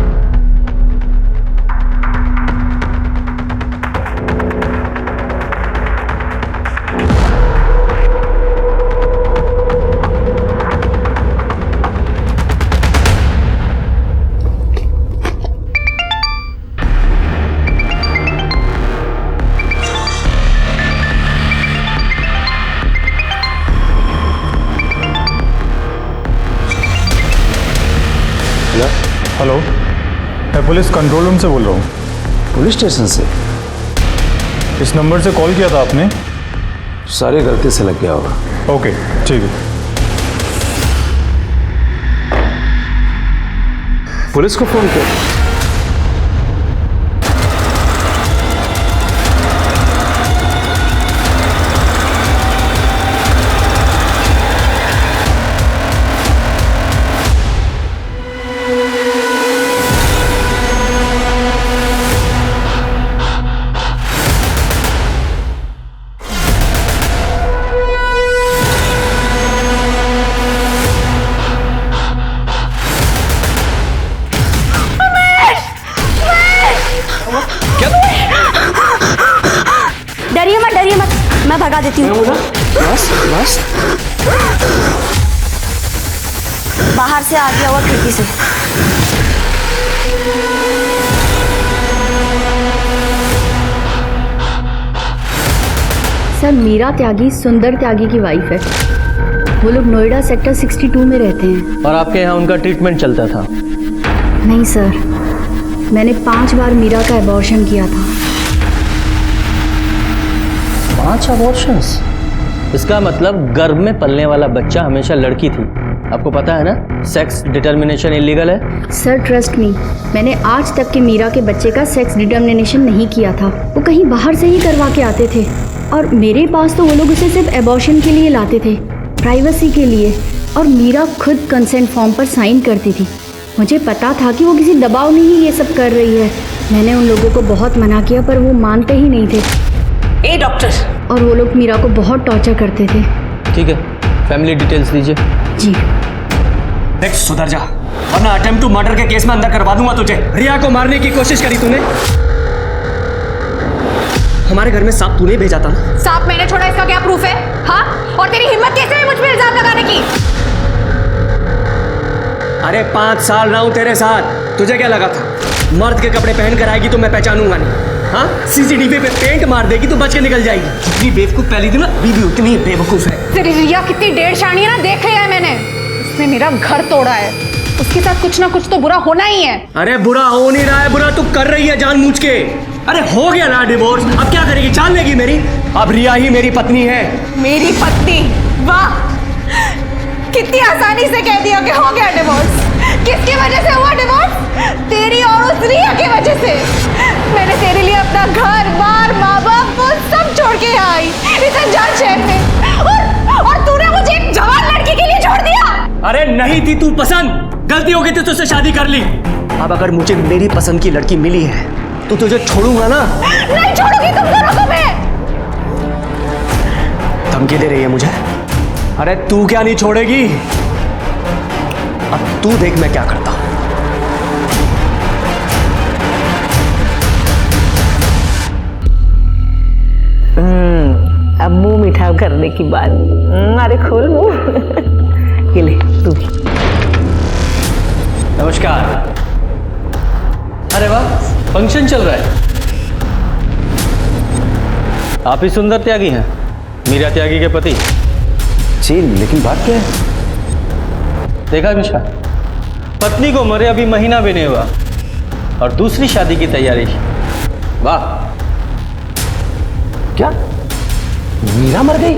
हेलो, मैं पुलिस कंट्रोल रूम से बोल रहा हूँ। पुलिस स्टेशन से? इस नंबर से कॉल किया था आपने? सारी गलती से लग गया होगा। ओके ठीक है। पुलिस को फोन किया? डरिए मत, मैं भगा देती हूँ। बस बस, बाहर से आ गया हुआ खिड़की से। सर मीरा त्यागी सुंदर त्यागी की वाइफ है, वो लोग नोएडा सेक्टर 62 में रहते हैं। और आपके यहाँ उनका ट्रीटमेंट चलता था? नहीं सर, मैंने 5 बार मीरा का एबॉर्शन किया था, 5 अबॉर्शंस? इसका मतलब गर्भ में पलने वाला बच्चा हमेशा लड़की थी। आपको पता है ना, सेक्स डिटर्मिनेशन इलीगल है। सर ट्रस्ट मी, मैंने आज तक के मीरा के बच्चे का सेक्स डिटर्मिनेशन नहीं किया था। वो कहीं बाहर से ही करवा के आते थे और मेरे पास तो वो लोग उसे सिर्फ एबॉर्शन के लिए लाते थे, प्राइवेसी के लिए। और मीरा खुद कंसेंट फॉर्म पर साइन करती थी। मुझे पता था कि वो किसी दबाव में ही ये सब कर रही है। मैंने उन लोगों को बहुत मना किया पर वो मानते ही नहीं थे। ए डॉक्टर! और वो लोग मीरा को बहुत टॉर्चर करते थे। ठीक है, फैमिली डिटेल्स दीजिए। जी। देख सुधर जा, वरना अटेम्प्ट टू मर्डर के केस में अंदर करवा दूंगा तुझे। रिया को मारने की कोशिश करी तूने। हमारे घर में सांप तूने भेजा था ना? सांप मैंने छोड़ा, इसका क्या प्रूफ है? हाँ? और तेरी हिम्मत कैसे है मुझ पे इल्जाम लगाने की? अरे 5 साल रहा हूं तेरे साथ, तुझे क्या लगा था मर्द के कपड़े पहन कर आएगी तो मैं पहचानूंगा नहीं? हाँ, सीसीटीवी पे पेंट मार देगी तो बच के निकल जाएगी। जितनी बेवकूफ पहली थी ना, बीवी उतनी बेवकूफ है। तेरी रिया कितनी डेढ़ शानी है ना, देख लिया है मैंने। उसने मेरा घर तोड़ा है, उसके साथ कुछ ना कुछ तो बुरा होना ही है। अरे बुरा हो नहीं रहा है, बुरा तू कर रही है जानबूझ के। अरे हो गया ना डिवोर्स, अब क्या करेगी? जान लेगी मेरी? अब रिया ही मेरी पत्नी है। मेरी पत्नी? वाह, कितनी आसानी से कह दिया कि हो गया डिवोर्स। किसकी वजह से हुआ डिवोर्स? तेरी और उस रिया की वजह से। मैंने तेरे लिए अपना घर बार माँ बाप वो सब छोड़ के यहाँ आई इस अनजान शहर में, और तूने मुझे एक जवान लड़की के लिए छोड़ दिया। अरे नहीं थी तू पसंद, गलती हो गई थी, तुझसे शादी कर ली। अब अगर मुझे मेरी पसंद की लड़की मिली है तो तुझे छोड़ूंगा ना? नहीं छोड़ूंगी तुम दोनों को मैं। धमकी दे रही है मुझे? अरे तू क्या नहीं छोड़ेगी? अब तू देख मैं क्या करता हूं। अब मुंह मीठा करने की बात। अरे खोल मुंह। ये ले तू। नमस्कार। अरे वाह, फंक्शन चल रहा है। आप ही सुंदर त्यागी हैं, मीरा त्यागी के पति? जी, लेकिन बात क्या है? देखा मिश्रा, पत्नी को मरे अभी महीना भी नहीं हुआ और दूसरी शादी की तैयारी। वाह। क्या मीरा मर गई?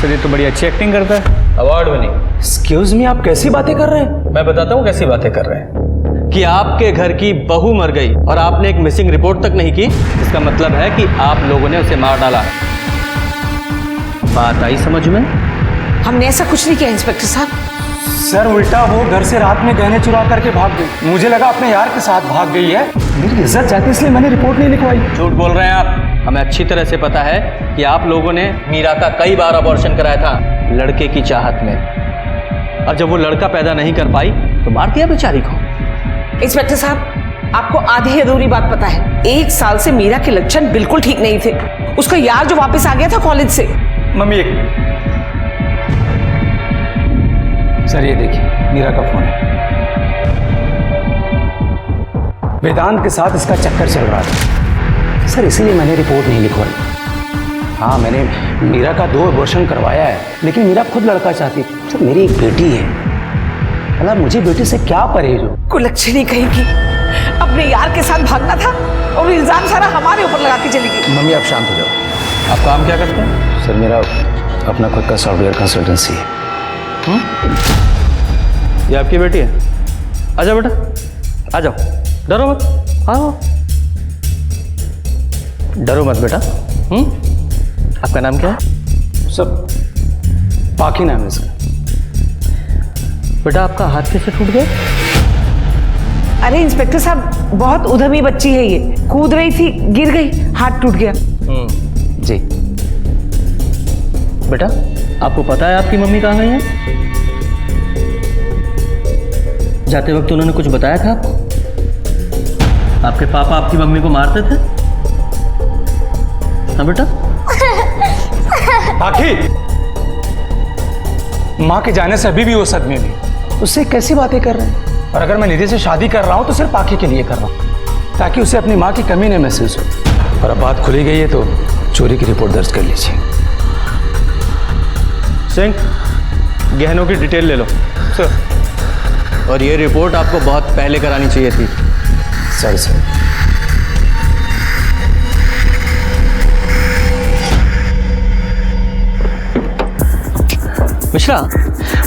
सर ये तो बड़ी अच्छी एक्टिंग करता है, अवार्ड विनिंग। एक्सक्यूज मी, आप कैसी बातें कर रहे हैं? मैं बताता हूँ कैसी बातें कर रहे हैं। कि आपके घर की बहू मर गई और आपने एक मिसिंग रिपोर्ट तक नहीं की, इसका मतलब है कि आप लोगों ने उसे मार डाला। बात आई समझ में? हमने ऐसा कुछ नहीं किया इंस्पेक्टर साहब। सर उल्टा वो घर से रात में गहने चुरा करके भाग गई। मुझे लगा अपने यार के साथ भाग गई है, मेरी इज्जत जाती इसलिए मैंने रिपोर्ट नहीं लिखवाई। झूठ बोल रहे हैं आप। हमें अच्छी तरह से पता है कि आप लोगों ने मीरा का कई बार अबॉर्शन कराया था लड़के की चाहत में, और जब वो लड़का पैदा नहीं कर पाई तो मार दिया बेचारी को। इंस्पेक्टर साहब, आपको आधी अधूरी बात पता है। 1 साल से मीरा के लक्षण बिल्कुल ठीक नहीं थे। उसका यार जो वापस आ गया था कॉलेज से। मम्मी एक मिनट। सर ये देखिए, मीरा का फोन है। वेदांत के साथ इसका चक्कर चल रहा था सर, इसीलिए मैंने रिपोर्ट नहीं लिखवाई। हाँ, मैंने मीरा का 2 अबॉर्शन करवाया है, लेकिन मीरा खुद लड़का चाहती थी। सर मेरी एक बेटी है, मतलब मुझे बेटी से क्या परहेज हो? कुलक्षणी कहेगी, अपने यार के साथ भागना था और इल्जाम सारा हमारे ऊपर लगा के चली गई। मम्मी आप शांत हो जाओ। आप काम क्या करते हैं? सर मेरा अपना खुद का सॉफ्टवेयर कंसल्टेंसी है। ये आपकी बेटी है? आ जाओ बेटा, आ जाओ, डरो मत, आओ। डरो मत बेटा। आपका नाम क्या है? सर बाकी नाम है इसका। बेटा आपका हाथ कैसे टूट गया? अरे इंस्पेक्टर साहब, बहुत उद्यमी बच्ची है ये, कूद रही थी, गिर गई, हाथ टूट गया। जी बेटा, आपको पता है आपकी मम्मी कहाँ गई है? जाते वक्त उन्होंने कुछ बताया था आपको? आपके पापा आपकी मम्मी को मारते थे? हाँ बेटा? आखिर माँ के जाने से अभी भी वो सदमे में, उससे कैसी बातें कर रहे हैं? और अगर मैं निधि से शादी कर रहा हूं तो सिर्फ आखी के लिए कर रहा हूं, ताकि उसे अपनी माँ की कमी न महसूस हो। और अब बात खुली गई है तो चोरी की रिपोर्ट दर्ज कर लीजिए। सिंह, गहनों की डिटेल ले लो सर। और ये रिपोर्ट आपको बहुत पहले करानी चाहिए थी। सर मिश्रा,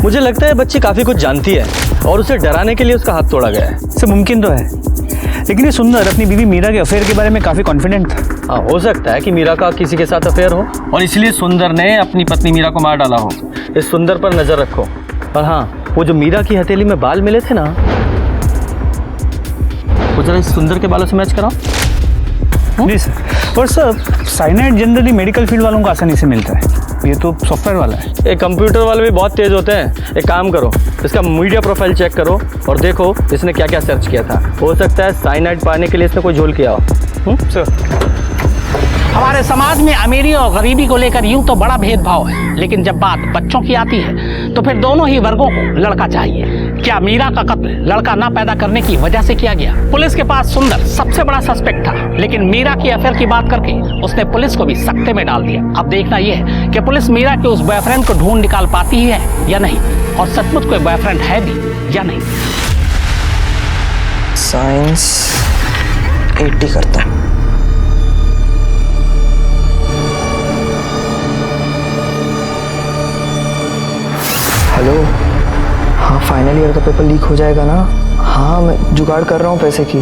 मुझे लगता है बच्ची काफ़ी कुछ जानती है और उसे डराने के लिए उसका हाथ तोड़ा गया है। इससे मुमकिन तो है, लेकिन ये सुंदर अपनी बीवी मीरा के अफेयर के बारे में काफ़ी कॉन्फिडेंट था। हाँ, हो सकता है कि मीरा का किसी के साथ अफेयर हो और इसलिए सुंदर ने अपनी पत्नी मीरा को मार डाला हो। इस सुंदर पर नज़र रखो। और हाँ, वो जो मीरा की हथेली में बाल मिले थे ना, वो जरा इस सुंदर के बालों से मैच कराओ। जी सर। और sir, cyanide generally medical field वालों को आसानी से मिलता है, ये तो सॉफ्टवेयर वाला है। ये कंप्यूटर वाले भी बहुत तेज होते हैं। एक काम करो, इसका मीडिया प्रोफाइल चेक करो और देखो इसने क्या क्या सर्च किया था। हो सकता है साइनाइड पाने के लिए इसने कोई झोल किया हो। सर, हमारे समाज में अमीरी और गरीबी को लेकर यूं तो बड़ा भेदभाव है, लेकिन जब बात बच्चों की आती है तो फिर दोनों ही वर्गों को लड़का चाहिए। क्या मीरा का कत्ल लड़का ना पैदा करने की वजह से किया गया? पुलिस के पास सुंदर सबसे बड़ा सस्पेक्ट था, लेकिन मीरा की अफेयर की बात करके उसने पुलिस को भी सकते में डाल दिया। अब देखना यह है कि पुलिस मीरा के उस बॉयफ्रेंड को ढूंढ निकाल पाती है या नहीं, और सचमुच कोई बॉयफ्रेंड है भी या नहीं। साइंस 80 करता हूँ। हेलो, हाँ फाइनल ईयर का पेपर लीक हो जाएगा ना? हाँ, मैं जुगाड़ कर रहा हूँ पैसे की।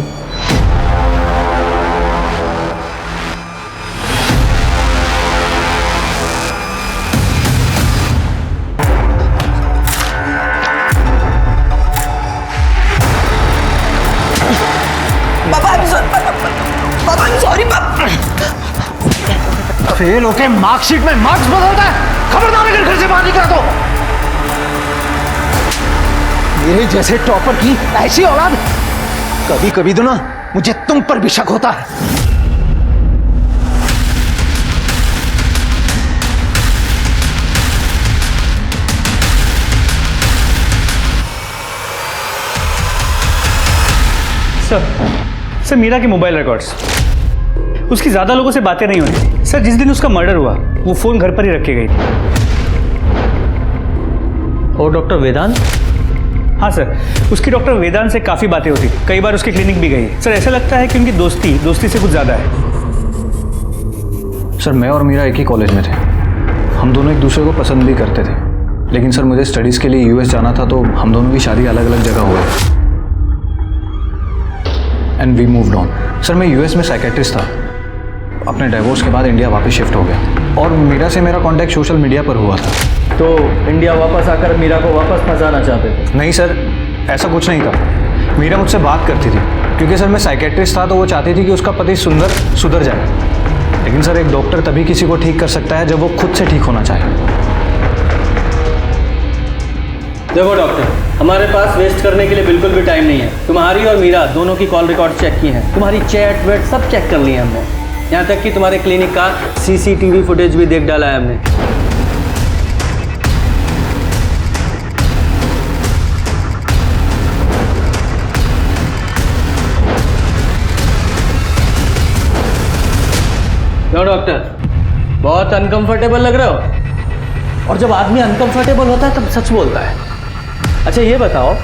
फेल होके मार्कशीट में मार्क्स बदलता है, खबरदार अगर घर से बाहर निकला तो। मेरे जैसे टॉपर की ऐसी औलाद, कभी कभी तो ना मुझे तुम पर भी शक होता है। सर, मीरा के मोबाइल रिकॉर्ड्स, उसकी ज़्यादा लोगों से बातें नहीं हुई। सर, जिस दिन उसका मर्डर हुआ वो फ़ोन घर पर ही रख के गई थी। और डॉक्टर वेदांत? हाँ सर, उसकी डॉक्टर वेदांत से काफ़ी बातें होती, कई बार उसकी क्लिनिक भी गई है। सर, ऐसा लगता है कि उनकी दोस्ती से कुछ ज़्यादा है। सर, मैं और मीरा एक ही कॉलेज में थे, हम दोनों एक दूसरे को पसंद भी करते थे, लेकिन सर मुझे स्टडीज़ के लिए यूएस जाना था तो हम दोनों की शादी अलग अलग जगह हो गई and we moved on. Sir, मैं यूएस में साइकेट्रिस्ट था, अपने डिवोर्स के बाद इंडिया वापस शिफ्ट हो गया और मीरा से मेरा कांटेक्ट सोशल मीडिया पर हुआ था। तो इंडिया वापस आकर मीरा को वापस फंसाना चाहते थे? नहीं सर, ऐसा कुछ नहीं था। मीरा मुझसे बात करती थी क्योंकि सर मैं साइकेट्रिस्ट था, तो वो चाहती थी कि उसका पति सुधर जाए। लेकिन सर, एक डॉक्टर तभी किसी को ठीक कर सकता है जब वो खुद से ठीक होना चाहे। देखो डॉक्टर, हमारे पास वेस्ट करने के लिए बिल्कुल भी टाइम नहीं है। तुम्हारी और मीरा दोनों की कॉल रिकॉर्ड चेक की है, तुम्हारी चैट वेट सब चेक कर ली है हमने, यहाँ तक कि तुम्हारे क्लिनिक का सीसीटीवी फुटेज भी देख डाला है हमने। क्यों डॉक्टर, बहुत अनकंफर्टेबल लग रहे हो? और जब आदमी अनकंफर्टेबल होता है तब सच बोलता है। अच्छा ये बताओ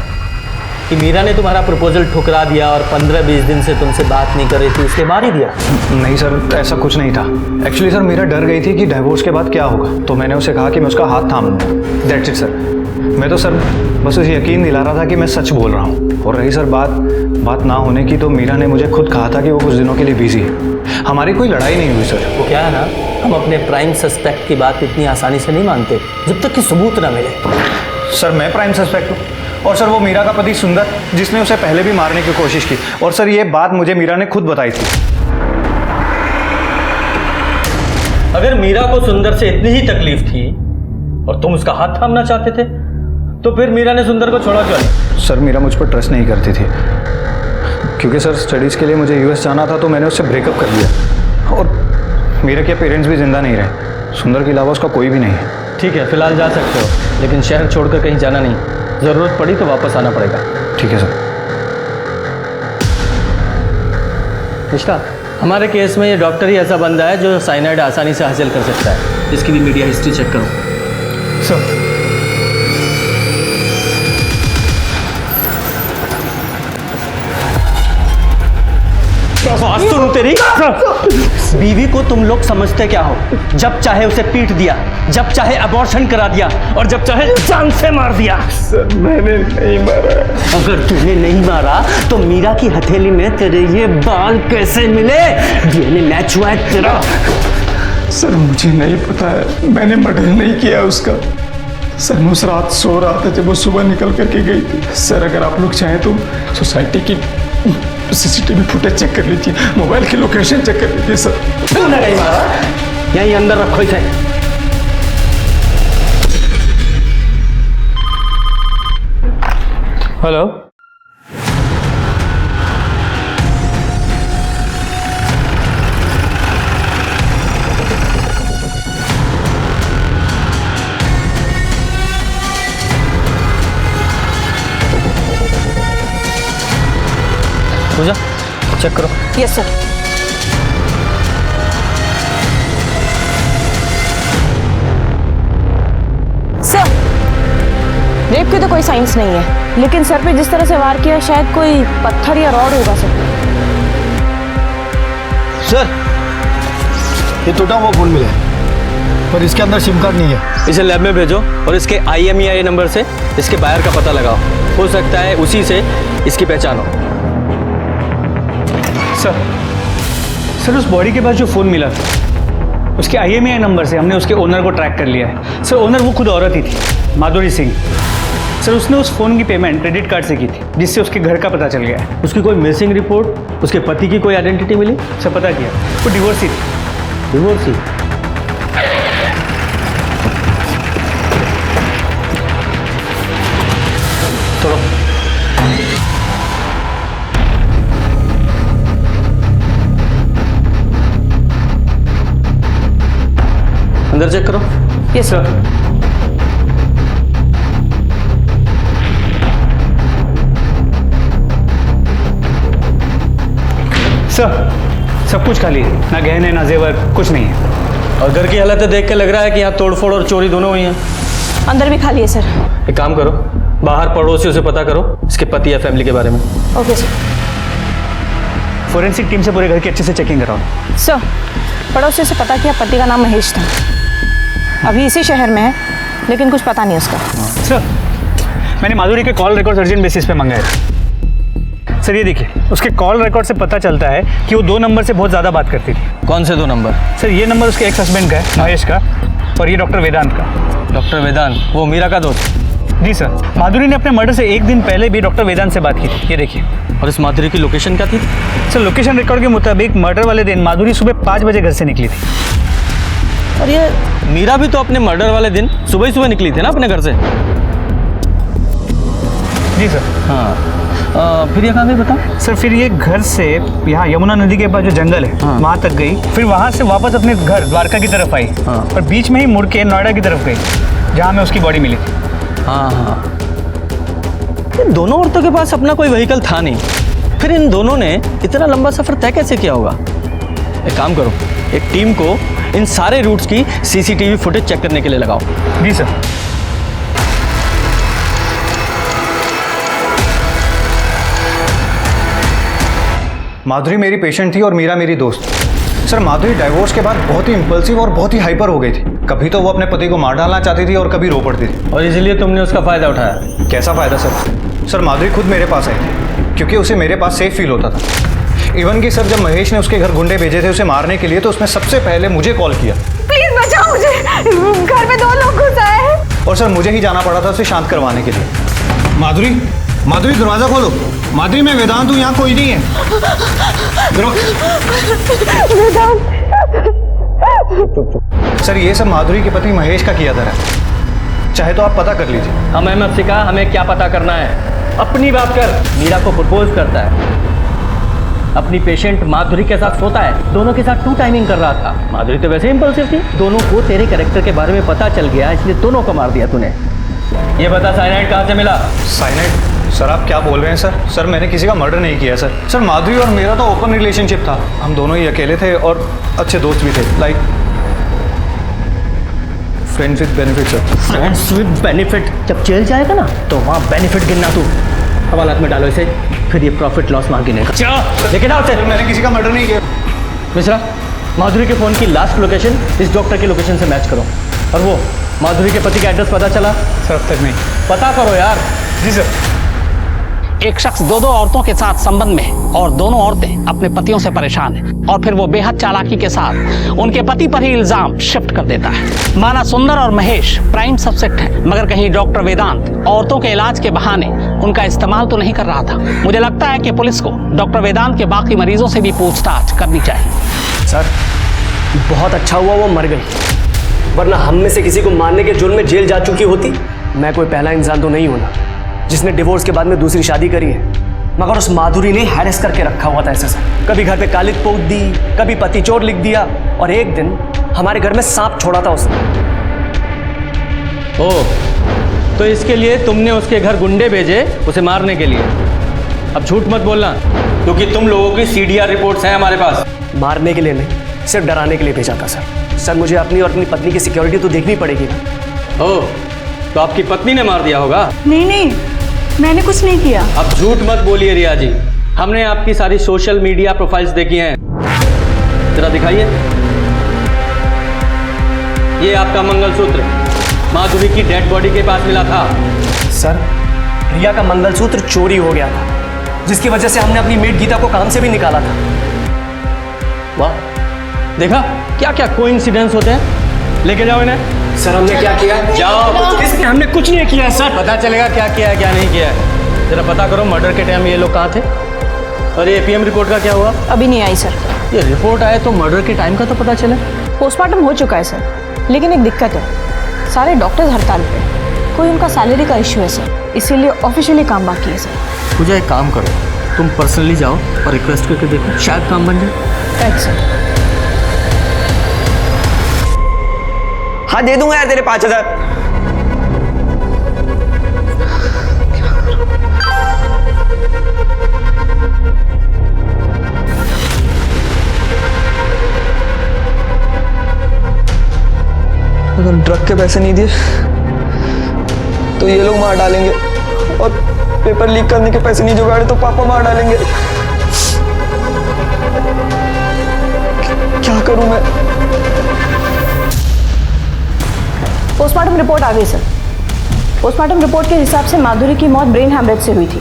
कि मीरा ने तुम्हारा प्रपोजल ठुकरा दिया और 15-20 दिन से तुमसे बात नहीं कर रही थी, इसके मार ही दिया? नहीं सर, ऐसा कुछ नहीं था। एक्चुअली सर, मीरा डर गई थी कि डिवोर्स के बाद क्या होगा, तो मैंने उसे कहा कि मैं उसका हाथ थाम लूँगा। That's it sir. मैं तो सर बस उसे यकीन दिला रहा था कि मैं सच बोल रहा हूँ। और रही सर बात ना होने की, तो मीरा ने मुझे खुद कहा था कि वो कुछ दिनों के लिए बिजी है। हमारी कोई लड़ाई नहीं हुई सर। वो क्या है ना, हम अपने प्राइम सस्पेक्ट की बात इतनी आसानी से नहीं मानते जब तक कि सबूत ना मिले। सर, मैं प्राइम सस्पेक्ट हूँ और सर वो मीरा का पति सुंदर, जिसने उसे पहले भी मारने की कोशिश की। और सर ये बात मुझे मीरा ने खुद बताई थी। अगर मीरा को सुंदर से इतनी ही तकलीफ थी और तुम उसका हाथ थामना चाहते थे, तो फिर मीरा ने सुंदर को छोड़ा क्यों नहीं? सर, मीरा मुझ पर ट्रस्ट नहीं करती थी, क्योंकि सर स्टडीज़ के लिए मुझे यूएस जाना था, तो मैंने उससे ब्रेकअप कर दिया। और मीरा के पेरेंट्स भी जिंदा नहीं रहे, सुंदर के अलावा उसका कोई भी नहीं है। ठीक है, फिलहाल जा सकते हो, लेकिन शहर छोड़कर कहीं जाना नहीं। ज़रूरत पड़ी तो वापस आना पड़ेगा। ठीक है सर। रिश्ता, हमारे केस में ये डॉक्टर ही ऐसा बंदा है जो साइनाइड आसानी से हासिल कर सकता है। इसकी भी मीडिया हिस्ट्री चेक करो। सर, आज तो करूं तेरी? बीवी को तुम लोग समझते क्या हो? जब चाहे उसे पीट दिया, जब चाहे अबॉर्शन करा दिया और जब चाहे जान से मार दिया। सर मैंने नहीं मारा। अगर तूने नहीं मारा तो मीरा की हथेली में तेरे ये बाल कैसे मिले? डीएनए मैच हुआ है तेरा। सर मुझे नहीं पता है, मैंने मर्डर नहीं किया उसका। सर मैं उस रात सो रहा था जब वो सुबह निकल करके गई थी। सर अगर आप लोग चाहें तो सोसाइटी की सीसीटीवी फुटेज चेक कर लीजिए, मोबाइल की लोकेशन चेक कर लीजिए सर। तूने नहीं मारा, यहीं अंदर रखो इसे। हेलो, पूजा चेक करो। Yes sir. सर रेप के तो कोई साइंस नहीं है, लेकिन सर पे जिस तरह से वार किया शायद कोई पत्थर या रॉड होगा सर। सर ये टूटा हुआ फोन मिला है पर इसके अंदर सिम कार्ड नहीं है। इसे लैब में भेजो और इसके IMEI नंबर से इसके बायर का पता लगाओ। हो सकता है उसी से इसकी पहचान हो। सर उस बॉडी के पास जो फ़ोन मिला था उसके IMEI नंबर से हमने उसके ओनर को ट्रैक कर लिया है। सर ओनर वो खुद औरत ही थी, माधुरी सिंह। सर उसने उस फ़ोन की पेमेंट क्रेडिट कार्ड से की थी, जिससे उसके घर का पता चल गया है। उसकी कोई मिसिंग रिपोर्ट, उसके पति की कोई आइडेंटिटी मिली? सर पता किया, वो डिवोर्सी थी। डिवोर्सी? चलो अंदर चेक करो। Yes sir. सर सब कुछ खाली है, ना गहने ना जेवर, कुछ नहीं है। और घर की हालत देख के लग रहा है कि यहाँ तोड़फोड़ और चोरी दोनों हुई हैं। अंदर भी खाली है सर। एक काम करो, बाहर पड़ोसियों से पता करो इसके पति या फैमिली के बारे में। Okay sir. फोरेंसिक टीम से पूरे घर की अच्छे से चेकिंग कराओ। सर पड़ोसियों से पता किया, पति का नाम महेश था, अभी इसी शहर में है, लेकिन कुछ पता नहीं उसका। सर मैंने माधुरी के कॉल रिकॉर्ड अर्जेंट बेसिस पे मंगाए थे। सर ये देखिए, उसके कॉल रिकॉर्ड से पता चलता है कि वो 2 नंबर से बहुत ज़्यादा बात करती थी। कौन से 2 नंबर? सर ये नंबर उसके एक्स हस्बैंड का है, महेश का, और ये डॉक्टर वेदांत का। डॉक्टर वेदांत वो मीरा का दोस्त? जी सर। माधुरी ने अपने मर्डर से 1 दिन पहले भी डॉक्टर वेदांत से बात की थी, ये देखिए। और इस माधुरी की लोकेशन क्या थी? सर लोकेशन रिकॉर्ड के मुताबिक मर्डर वाले दिन माधुरी सुबह 5 बजे घर से निकली थी। और ये मीरा भी तो अपने मर्डर वाले दिन सुबह ही सुबह निकली थी ना अपने घर से? जी सर। हाँ फिर ये कहाँ गई बता? सर फिर ये घर से यहाँ यमुना नदी के पास जो जंगल है वहाँ तक गई, फिर वहाँ से वापस अपने घर द्वारका की तरफ आई और बीच में ही मुड़ के नोएडा की तरफ गई जहाँ में उसकी बॉडी मिली थी। हाँ इन दोनों औरतों के पास अपना कोई व्हीकल था नहीं, फिर इन दोनों ने इतना लंबा सफर तय कैसे किया होगा? एक काम करो, एक टीम को इन सारे रूट्स की CCTV फुटेज चेक करने के लिए लगाओ। जी सर। माधुरी मेरी पेशेंट थी और मीरा मेरी दोस्त। सर माधुरी डाइवोर्स के बाद बहुत ही इम्पल्सिव और बहुत ही हाइपर हो गई थी। कभी तो वो अपने पति को मार डालना चाहती थी और कभी रो पड़ती थी। और इसलिए तुमने उसका फायदा उठाया? कैसा फायदा सर? सर माधुरी खुद मेरे पास आई थी क्योंकि उसे मेरे पास सेफ फील होता था। इवन कि सर जब महेश ने उसके घर गुंडे भेजे थे उसे मारने के लिए तो उसने सबसे पहले मुझे कॉल किया। प्लीज बचाओ मुझे, घर में 2 लोग घुस आए हैं। और सर मुझे ही जाना पड़ा था उसे शांत करवाने के लिए। माधुरी माधुरी दरवाजा खोलो। माधुरी मैं वेदांत हूँ, यहाँ कोई नहीं है। चुप। सर ये सब माधुरी के पति महेश का किया था, चाहे तो आप पता कर लीजिए। हमें मत सिखा, हमें क्या पता करना है, अपनी बात कर। मीरा को प्रपोज करता है, अपनी पेशेंट माधुरी के साथ सोता है, दोनों के साथ 2 टाइमिंग कर रहा था। माधुरी तो वैसे इंपल्सिव थी, दोनों को तेरे कैरेक्टर के बारे में पता चल गया, इसलिए दोनों को मार दिया तूने। ये बता साइनाइड कहाँ से मिला? साइनाइड? सर आप क्या बोल रहे हैं सर? सर मैंने किसी का मर्डर नहीं किया सर। सर माधुरी और मेरा तो ओपन रिलेशनशिप था, हम दोनों ही अकेले थे और अच्छे दोस्त भी थे, like friends with benefit sir. Friends with benefit? जब जेल जाएगा ना तो वहाँ बेनिफिट गिनना तू। हवालात में डालो इसे। फिर ये प्रॉफिट लॉस मार्जिन है। लेकिन आओ मैंने किसी का मर्डर नहीं किया। मिश्रा, माधुरी के फोन की लास्ट लोकेशन इस डॉक्टर की लोकेशन से मैच करो। और वो माधुरी के पति का एड्रेस पता चला? सर अब तक नहीं। पता करो यार। जी सर। एक शख्स दो औरतों के साथ संबंध में है और दोनों औरतें अपने पतियों से परेशान हैं और फिर वो बेहद चालाकी के साथ उनके पति पर ही इल्जाम शिफ्ट कर देता है। माना सुंदर और महेश प्राइम सब्जेक्ट है, मगर कहीं डॉक्टर वेदांत औरतों के इलाज के बहाने उनका इस्तेमाल तो नहीं कर रहा था। मुझे लगता है कि पुलिस को डॉक्टर वेदांत के बाकी मरीजों से भी पूछताछ करनी चाहिए। सर, बहुत अच्छा हुआ वो मर गई, वरना हम में से किसी को मारने के जुर्म में जेल जा चुकी होती। मैं कोई पहला इंसान तो नहीं हूं जिसने डिवोर्स के बाद में दूसरी शादी करी है, मगर उस माधुरी ने हैरेस करके रखा हुआ था ऐसे सर। कभी घर पे कालिक पोत दी, कभी पति चोर लिख दिया, और एक दिन हमारे घर में सांप छोड़ा था उसने। ओ, तो इसके लिए तुमने उसके घर गुंडे भेजे उसे मारने के लिए। अब झूठ मत बोलना, क्योंकि तुम लोगों की सीडीआर रिपोर्ट्स हैं हमारे पास। मारने के लिए नहीं, सिर्फ डराने के लिए भेजा था सर। सर, मुझे अपनी और अपनी पत्नी की सिक्योरिटी तो देखनी पड़ेगी ना। ओ, तो आपकी पत्नी ने मार दिया होगा? नहीं, मैंने कुछ नहीं किया। अब झूठ मत बोलिए रिया जी, हमने आपकी सारी सोशल मीडिया प्रोफाइल्स देखी हैं। जरा दिखाइए। ये आपका मंगलसूत्र माधुरी की डेड बॉडी के पास मिला था। सर, रिया का मंगलसूत्र चोरी हो गया था, जिसकी वजह से हमने अपनी मेड गीता को काम से भी निकाला था। वाह, देखा क्या क्या कोइंसिडेंस होते हैं। लेके जाओ इन्हें। सर, हमने क्या किया? जाओ। हमने कुछ नहीं किया सर। पता चलेगा क्या किया है क्या नहीं किया है। जरा पता करो मर्डर के टाइम ये लोग कहाँ थे। और ये एपीएम रिपोर्ट का क्या हुआ? अभी नहीं आई सर। ये रिपोर्ट आए तो मर्डर के टाइम का तो पता चले। पोस्टमार्टम हो चुका है सर, लेकिन एक दिक्कत है, सारे डॉक्टर्स हड़ताल पे। कोई उनका सैलरी का इश्यू है सर, इसीलिए ऑफिशियली काम बाकी है सर। पूजा, एक काम करो, तुम पर्सनली जाओ और रिक्वेस्ट करके देखो, शायद काम बन जाए। Right sir. हाँ, दे दूंगा यार तेरे 5,000। अगर ड्रग के पैसे नहीं दिए तो ये लोग मार डालेंगे, और पेपर लीक करने के पैसे नहीं जुगाड़े तो पापा मार डालेंगे। क्या करूं मैं? पोस्टमार्टम रिपोर्ट आ गई सर। पोस्टमार्टम रिपोर्ट के हिसाब से माधुरी की मौत ब्रेन हैमरेज से हुई थी।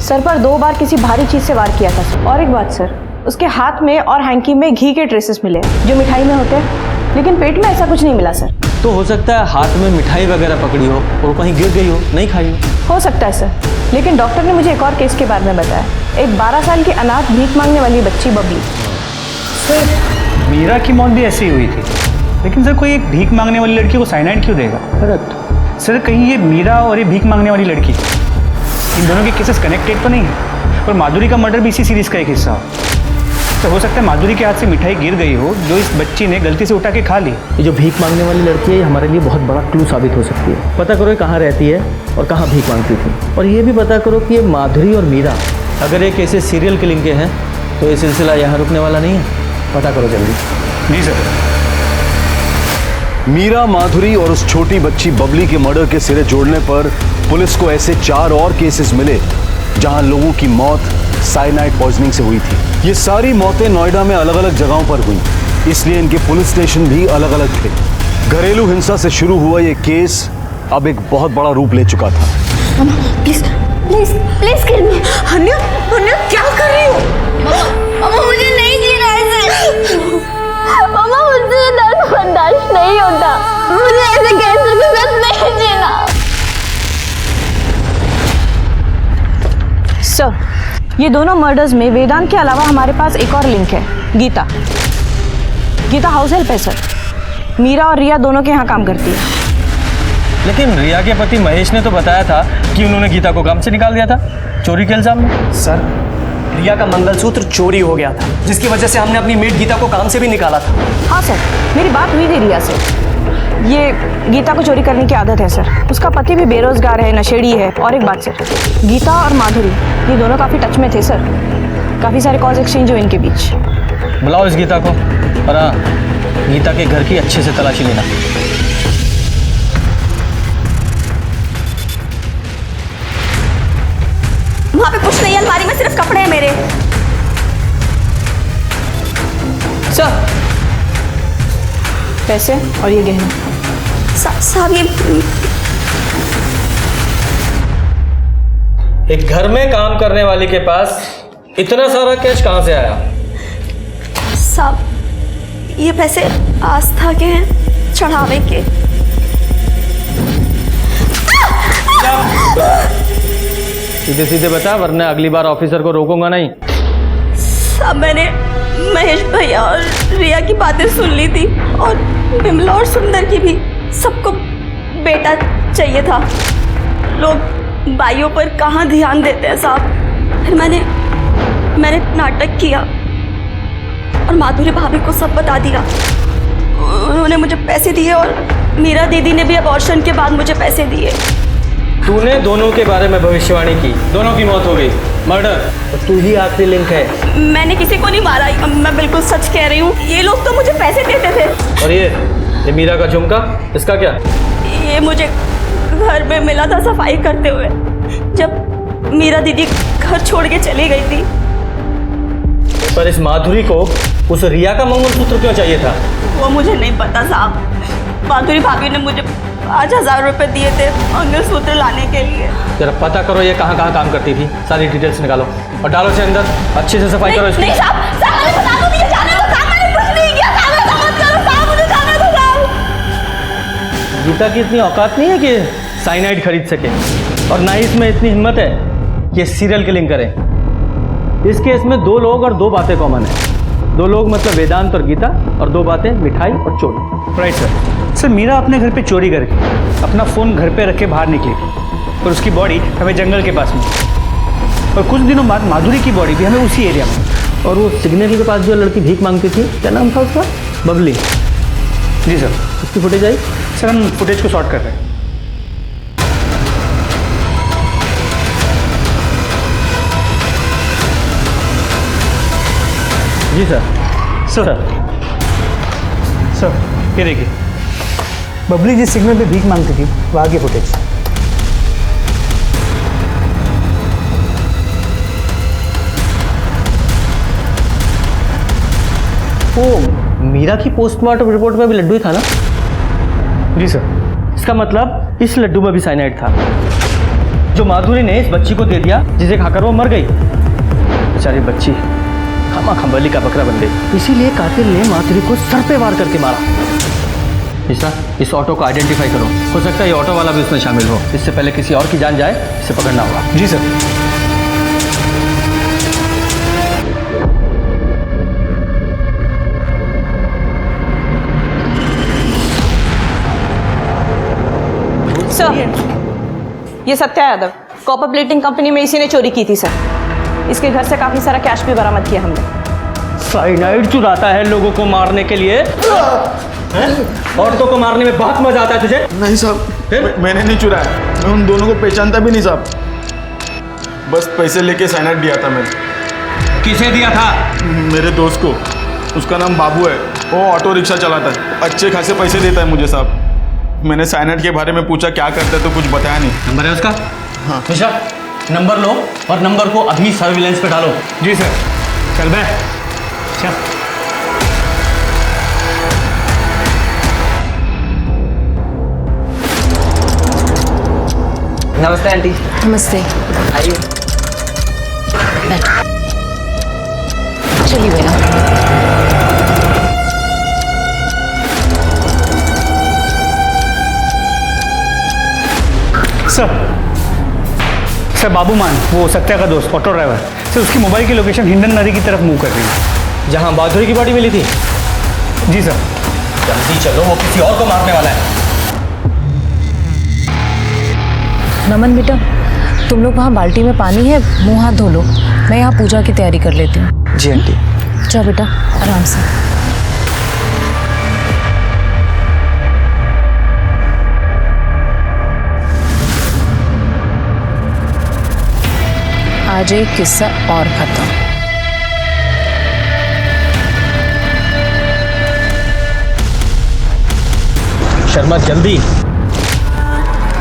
सर पर 2 बार किसी भारी चीज से वार किया था सर। और एक बात सर, उसके हाथ में और हैंकी में घी के ट्रेसेस मिले जो मिठाई में होते हैं, लेकिन पेट में ऐसा कुछ नहीं मिला सर। तो हो सकता है हाथ में मिठाई वगैरह पकड़ी हो और कहीं गिर गई हो, नहीं खाई हो सकता है सर, लेकिन डॉक्टर ने मुझे एक और केस के बारे में बताया। एक 12 साल की अनाथ भीख मांगने वाली बच्ची बबली। सर, मीरा की मौत भी ऐसी ही हुई थी, लेकिन सर कोई एक भीख मांगने वाली लड़की को साइनाइड क्यों देगा? करेक्ट सर, कहीं ये मीरा और ये भीख मांगने वाली लड़की, इन दोनों के केसेस कनेक्टेड तो नहीं है? और माधुरी का मर्डर भी इसी सीरीज का एक हिस्सा हो। तो हो सकता है माधुरी के हाथ से मिठाई गिर गई हो, जो इस बच्ची ने गलती से उठा के खा ली। ये जो भीख मांगने वाली लड़की है, ये हमारे लिए बहुत बड़ा क्लू साबित हो सकती है। पता करो कहाँ रहती है और कहाँ भीख मांगती थी, और ये भी पता करो कि ये माधुरी और मीरा, अगर ये केसेस सीरियल किलिंग के हैं तो ये सिलसिला यहाँ रुकने वाला नहीं है। पता करो जल्दी। जी सर। मीरा, माधुरी और उस छोटी बच्ची बबली के मर्डर के सिरे जोड़ने पर पुलिस को ऐसे 4 और केसेस मिले जहां लोगों की मौत साइनाइड पॉइजनिंग से हुई थी। ये सारी मौतें नोएडा में अलग अलग जगहों पर हुई, इसलिए इनके पुलिस स्टेशन भी अलग अलग थे। घरेलू हिंसा से शुरू हुआ ये केस अब एक बहुत बड़ा रूप ले चुका था। प्लीज प्लीज प्लीज किल मी। अन्या, अन्या क्या कर रही हो? मम्मा, मुझे नहीं जीना ऐसे। मम्मा, मुझे दर्द बर्दाश्त नहीं होता। मुझे ऐसे कैंसर के साथ नहीं जीना। सर, ये दोनों मर्डर्स में वेदांत के अलावा हमारे पास एक और लिंक है, गीता। गीता हाउस हेल्प है सर। मीरा और रिया दोनों के यहाँ काम करती है। लेकिन रिया के पति महेश ने तो बताया था कि उन्होंने गीता को काम से निकाल दिया था चोरी के इल्जाम में। सर, रिया का मंगलसूत्र चोरी हो गया था, जिसकी वजह से हमने अपनी मेड गीता को काम से भी निकाला था। हाँ सर, मेरी बात हुई थी रिया से। ये गीता को चोरी करने की आदत है सर। उसका पति भी बेरोजगार है, नशेड़ी है। और एक बात सर, गीता और माधुरी ये दोनों काफ़ी टच में थे सर। काफ़ी सारे कॉल्स एक्सचेंज हुए इनके बीच। बुलाओ इस गीता को, और हाँ, गीता के घर की अच्छे से तलाशी लेना। वहाँ पे कुछ नहीं है, अलमारी में सिर्फ कपड़े हैं मेरे। सर, पैसे और ये गहने। साहब ये एक घर में काम करने वाले के पास इतना सारा कैश कहाँ से आया? साहब ये पैसे आस्था के हैं, चढ़ावे के। सीधे सीधे बता, वरना अगली बार ऑफिसर को रोकूंगा नहीं। साहब मैंने महेश भैया और रिया की बातें सुन ली थी, और विमला और सुंदर की भी। सबको बेटा चाहिए था। लोग भाइयों पर कहाँ ध्यान देते हैं साहब। फिर मैंने नाटक किया और माधुरी भाभी को सब बता दिया। उन्होंने मुझे पैसे दिए और मीरा दीदी ने भी अबॉर्शन के बाद मुझे पैसे दिए। तूने दोनों के बारे में भविष्यवाणी की, दोनों की मौत हो गई, मर्डर, और तू ही आखिरी लिंक है। मैंने किसी को नहीं मारा, मैं बिल्कुल सच कह रही हूँ। ये लोग तो मुझे पैसे देते थे। और ये मीरा का झुमका, इसका क्या? ये मुझे घर में मिला था सफाई करते हुए, जब मीरा दीदी घर छोड़ के चली गई थी। पर इस माधुरी को उस रिया का मंगलसूत्र क्यों चाहिए था? वो मुझे नहीं पता साहब। माधुरी भाभी ने मुझे 5,000 रुपए दिए थे मंगलसूत्र लाने के लिए। जरा पता करो ये कहाँ कहाँ काम करती थी, सारी डिटेल्स निकालो और डालो से अंदर। अच्छे से सफाई करो इसकी। नहीं साहब, साहब मुझे बता दो, मुझे जाने दो साहब, मैंने कुछ नहीं किया साहब, ऐसा मत करो साहब, मुझे जाने दो साहब। गीता की इतनी औकात नहीं है कि साइनाइड खरीद सके, और ना ही इसमें इतनी हिम्मत है कि सीरियल किलिंग करे। इस केस में 2 लोग और 2 बातें कॉमन है। 2 लोग मतलब वेदांत और गीता, और 2 बातें मिठाई और चोरी। Right sir. सर मीरा अपने घर पे चोरी करके अपना फ़ोन घर पे रख के बाहर निकली थी, और उसकी बॉडी हमें जंगल के पास मिली, और कुछ दिनों बाद माधुरी की बॉडी भी हमें उसी एरिया में। और वो सिग्नल के पास जो लड़की भीख मांगती थी, क्या नाम था उसका? बबली। जी सर। उसकी फुटेज आई? सर हम फुटेज को शॉर्ट कर रहे हैं। जी सर। सर सर ये देखिए, बबली जिस सिग्नल पे भीख मांगती थी वहाँ की फुटेज। वो मीरा की पोस्टमार्टम रिपोर्ट में भी लड्डू ही था ना? जी सर। इसका मतलब इस लड्डू में भी साइनाइड था, जो माधुरी ने इस बच्ची को दे दिया, जिसे खाकर वो मर गई। बेचारी बच्ची खामा खंबली का बकरा बन गई। इसीलिए कातिल ने माधुरी को सर पे वार करके मारा। इस ऑटो को आइडेंटिफाई करो, हो सकता है ये ऑटो वाला भी उसमें शामिल हो। इससे पहले किसी और की जान जाए, इसे पकड़ना होगा। जी सर। सर ये Satya Yadav, copper plating company में इसी ने चोरी की थी सर। इसके घर से काफी सारा कैश भी बरामद किया हमने। साइनाइड चुराता है लोगों को मारने के लिए? औरतों को मारने में बहुत मजा आता है तुझे? नहीं साहब, मैंने नहीं चुराया। मैं उन दोनों को पहचानता भी नहीं साहब। बस पैसे लेके साइनाइड दिया था मैंने। किसे दिया था? मेरे दोस्त को। उसका नाम बाबू है, वो ऑटो रिक्शा चलाता है, अच्छे खासे पैसे देता है मुझे साहब। मैंने साइनाइड के बारे में पूछा क्या करता है, तो कुछ बताया नहीं। नंबर है उसका? हाँ। निशा, नंबर लो और नंबर को अभी सर्विलेंस पे डालो। जी सर। चल बे चल। नमस्ते आंटी। नमस्ते। आइए। चलिए भैया। सर बाबू मान, वो सत्या का दोस्त, ऑटो ड्राइवर, सर उसकी मोबाइल की लोकेशन हिंडन नदी की तरफ मूव कर रही है, जहाँ माधुरी की बॉडी मिली थी। जी सर। जल्दी चलो, वो किसी और को मारने वाला है। नमन बेटा, तुम लोग वहाँ बाल्टी में पानी है, मुंह हाथ धो लो। मैं यहाँ पूजा की तैयारी कर लेती हूँ। जी आंटी। जाओ बेटा, आराम से। आज एक किस्सा और खत्म। शर्मा जल्दी।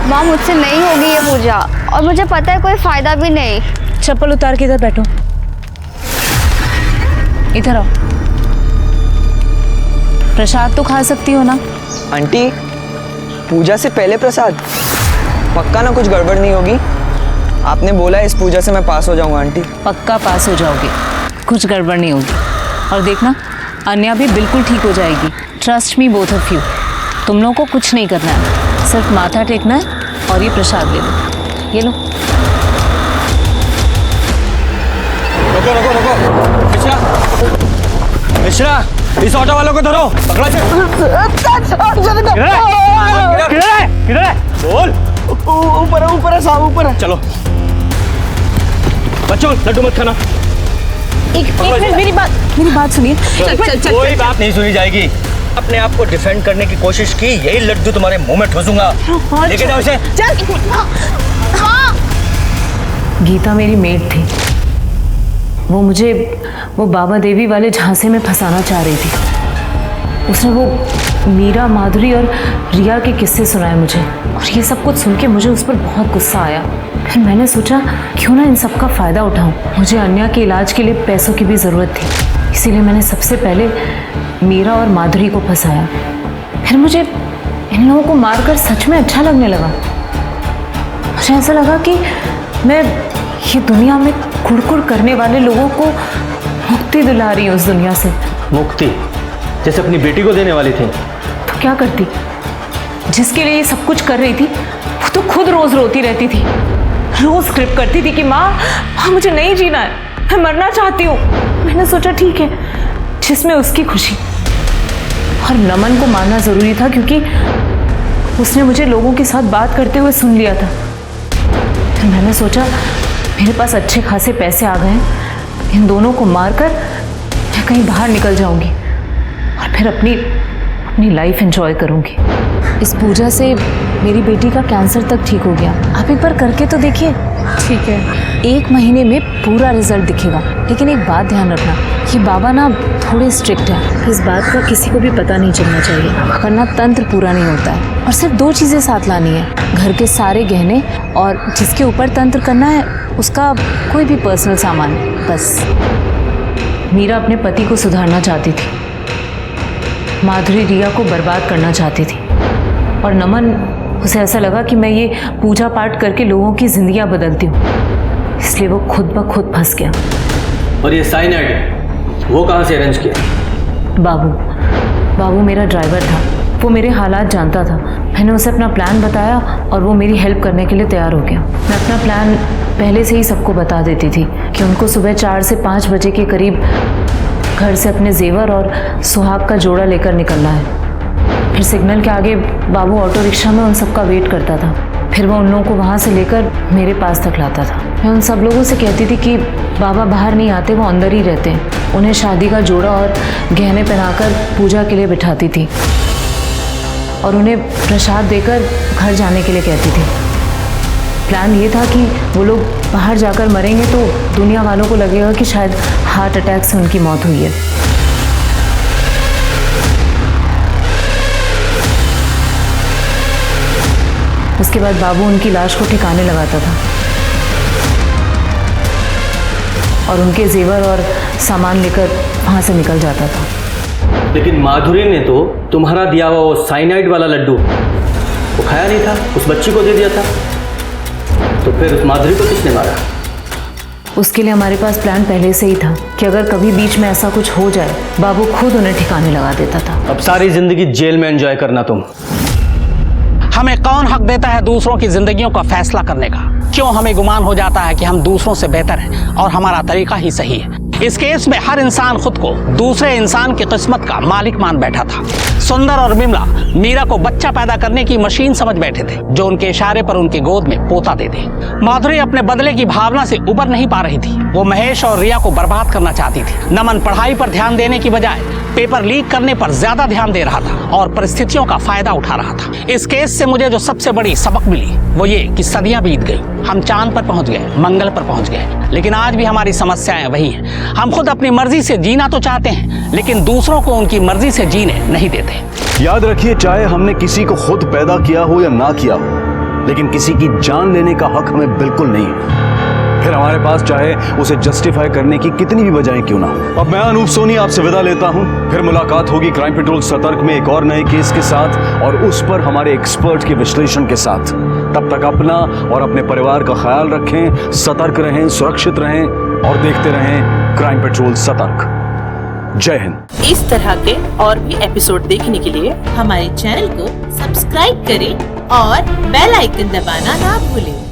माँ मुझसे नहीं होगी ये पूजा, और मुझे पता है कोई फायदा भी नहीं। चप्पल उतार के इधर बैठो, इधर आओ। प्रसाद तो खा सकती हो ना? आंटी, पूजा से पहले प्रसाद? पक्का ना कुछ गड़बड़ नहीं होगी? आपने बोला इस पूजा से मैं पास हो जाऊंगा आंटी। पक्का पास हो जाओगे, कुछ गड़बड़ नहीं होगी। और देखना, अन्या भी बिल्कुल ठीक हो जाएगी। Trust me both of you. तुम लोगों को कुछ नहीं करना है, सिर्फ माथा टेकना है और ये प्रसाद ले लो। ये लो। रुको रुको रुको, मिश्रा, मिश्रा, इस ऑटो वालों को धरो, पकड़ा किधर है? बोल। ऊपर है, ऊपर है साहब, ऊपर है। चलो बच्चों, लड्डू मत खाना। एक मिनट, मेरी बात सुनिए। कोई बात नहीं सुनी जाएगी। अपने आप को डिफेंड करने की कोशिश की, यही लड्डू तुम्हारे मुंह में ठूसूंगा। लेके जाओ इसे। गीता मेरी मेड थी। वो बाबा देवी वाले झांसे में फंसाना चाह रही थी। उसने वो मीरा, माधुरी और रिया के किस्से सुनाए मुझे, और ये सब कुछ सुन के मुझे उस पर बहुत गुस्सा आया। फिर मैंने सोचा क्यों ना इन सब का फ़ायदा उठाऊं। मुझे अन्या के इलाज के लिए पैसों की भी ज़रूरत थी, इसीलिए मैंने सबसे पहले मीरा और माधुरी को फंसाया। फिर मुझे इन लोगों को मारकर सच में अच्छा लगने लगा। मुझे ऐसा लगा कि मैं ये दुनिया में कुड़कुड़ करने वाले लोगों को मुक्ति दिला रही हूँ उस दुनिया से। मुक्ति? जैसे अपनी बेटी को देने वाली थी। तो क्या करती? जिसके लिए ये सब कुछ कर रही थी वो तो खुद रोज रोती रहती थी, रोज स्क्रिप्ट करती थी कि माँ मुझे नहीं जीना है, मैं मरना चाहती हूँ। मैंने सोचा ठीक है, जिसमें उसकी खुशी। और नमन को मारना जरूरी था क्योंकि उसने मुझे लोगों के साथ बात करते हुए सुन लिया था। फिर मैंने सोचा मेरे पास अच्छे खासे पैसे आ गए, इन दोनों को मारकर मैं कहीं बाहर निकल जाऊंगी और फिर अपनी लाइफ एंजॉय करूंगी। इस पूजा से मेरी बेटी का कैंसर तक ठीक हो गया। आप एक बार करके तो देखिए। ठीक है, 1 महीने में पूरा रिजल्ट दिखेगा। लेकिन एक बात ध्यान रखना, ये बाबा ना थोड़े स्ट्रिक्ट है, इस बात का किसी को भी पता नहीं चलना चाहिए, वरना तंत्र पूरा नहीं होता है। और सिर्फ 2 चीज़ें साथ लानी है, घर के सारे गहने और जिसके ऊपर तंत्र करना है उसका कोई भी पर्सनल सामान, बस। मीरा अपने पति को सुधारना चाहती थी, माधुरी रिया को बर्बाद करना चाहती थी, और नमन, उसे ऐसा लगा कि मैं ये पूजा पाठ करके लोगों की जिंदगियां बदलती हूँ, इसलिए वो खुद ब खुद फंस गया। और ये साइनाइड वो कहाँ से अरेंज किया? बाबू मेरा ड्राइवर था, वो मेरे हालात जानता था। मैंने उसे अपना प्लान बताया और वो मेरी हेल्प करने के लिए तैयार हो गया। मैं अपना प्लान पहले से ही सबको बता देती थी कि उनको सुबह 4 से 5 बजे के करीब घर से अपने जेवर और सुहाग का जोड़ा लेकर निकलना है। फिर सिग्नल के आगे बाबू ऑटो रिक्शा में उन सबका वेट करता था। फिर वो उन लोगों को वहाँ से लेकर मेरे पास तक लाता था। मैं उन सब लोगों से कहती थी कि बाबा बाहर नहीं आते, वो अंदर ही रहते हैं। उन्हें शादी का जोड़ा और गहने पहनाकर पूजा के लिए बिठाती थी और उन्हें प्रसाद देकर घर जाने के लिए कहती थी। प्लान ये था कि वो लोग बाहर जाकर मरेंगे तो दुनिया वालों को लगेगा कि शायद हार्ट अटैक से उनकी मौत हुई है। उसके बाद बाबू उनकी लाश को ठिकाने लगाता था और उनके जेवर और सामान लेकर वहाँ से निकल जाता था। लेकिन माधुरी ने तो तुम्हारा दिया हुआ वो साइनाइड वाला लड्डू वो खाया नहीं था, उस बच्ची को दे दिया था। तो फिर उस माधुरी को किसने मारा? उसके लिए हमारे पास प्लान पहले से ही था कि अगर कभी बीच में ऐसा कुछ हो जाए, बाबू खुद उन्हें ठिकाने लगा देता था। अब सारी जिंदगी जेल में एंजॉय करना तुम। हमें कौन हक देता है दूसरों की जिंदगियों का फैसला करने का? क्यों हमें गुमान हो जाता है कि हम दूसरों से बेहतर हैं और हमारा तरीका ही सही है? इस केस में हर इंसान खुद को दूसरे इंसान की किस्मत का मालिक मान बैठा था। सुंदर और बिमला मीरा को बच्चा पैदा करने की मशीन समझ बैठे थे, जो उनके इशारे पर उनकी गोद में पोता दे दे। माधुरी अपने बदले की भावना से उबर नहीं पा रही थी। वो महेश और रिया को बर्बाद करना चाहती थी। नमन पढ़ाई पर ध्यान देने की बजाय पेपर लीक करने पर ज्यादा ध्यान दे रहा था और परिस्थितियों का फायदा उठा रहा था। इस केस से मुझे जो सबसे बड़ी सबक मिली वो ये कि सदियां बीत गई, हम चांद पर पहुंच गए, मंगल पर पहुंच गए, लेकिन आज भी हमारी समस्याएं वही हैं। हम खुद अपनी मर्जी से जीना तो चाहते हैं, लेकिन दूसरों को उनकी मर्जी से जीने नहीं देते। याद रखिए, चाहे हमने किसी को खुद पैदा किया हो या ना किया हो, लेकिन किसी की जान लेने का हक हमें बिल्कुल नहीं है। फिर हमारे पास चाहे उसे जस्टिफाई करने की कितनी भी वजहें क्यों ना हो। अब मैं अनूप सोनी आपसे विदा लेता हूं। फिर मुलाकात होगी क्राइम पेट्रोल सतर्क में एक और नए केस के साथ और उस पर हमारे एक्सपर्ट के विश्लेषण के साथ। तब तक अपना और अपने परिवार का ख्याल रखें, सतर्क रहें, सुरक्षित रहें और देखते रहें क्राइम पेट्रोल सतर्क। जय हिंद। इस तरह के और भी एपिसोड देखने के लिए हमारे चैनल को सब्सक्राइब करें और बेल आइकन दबाना ना भूलें।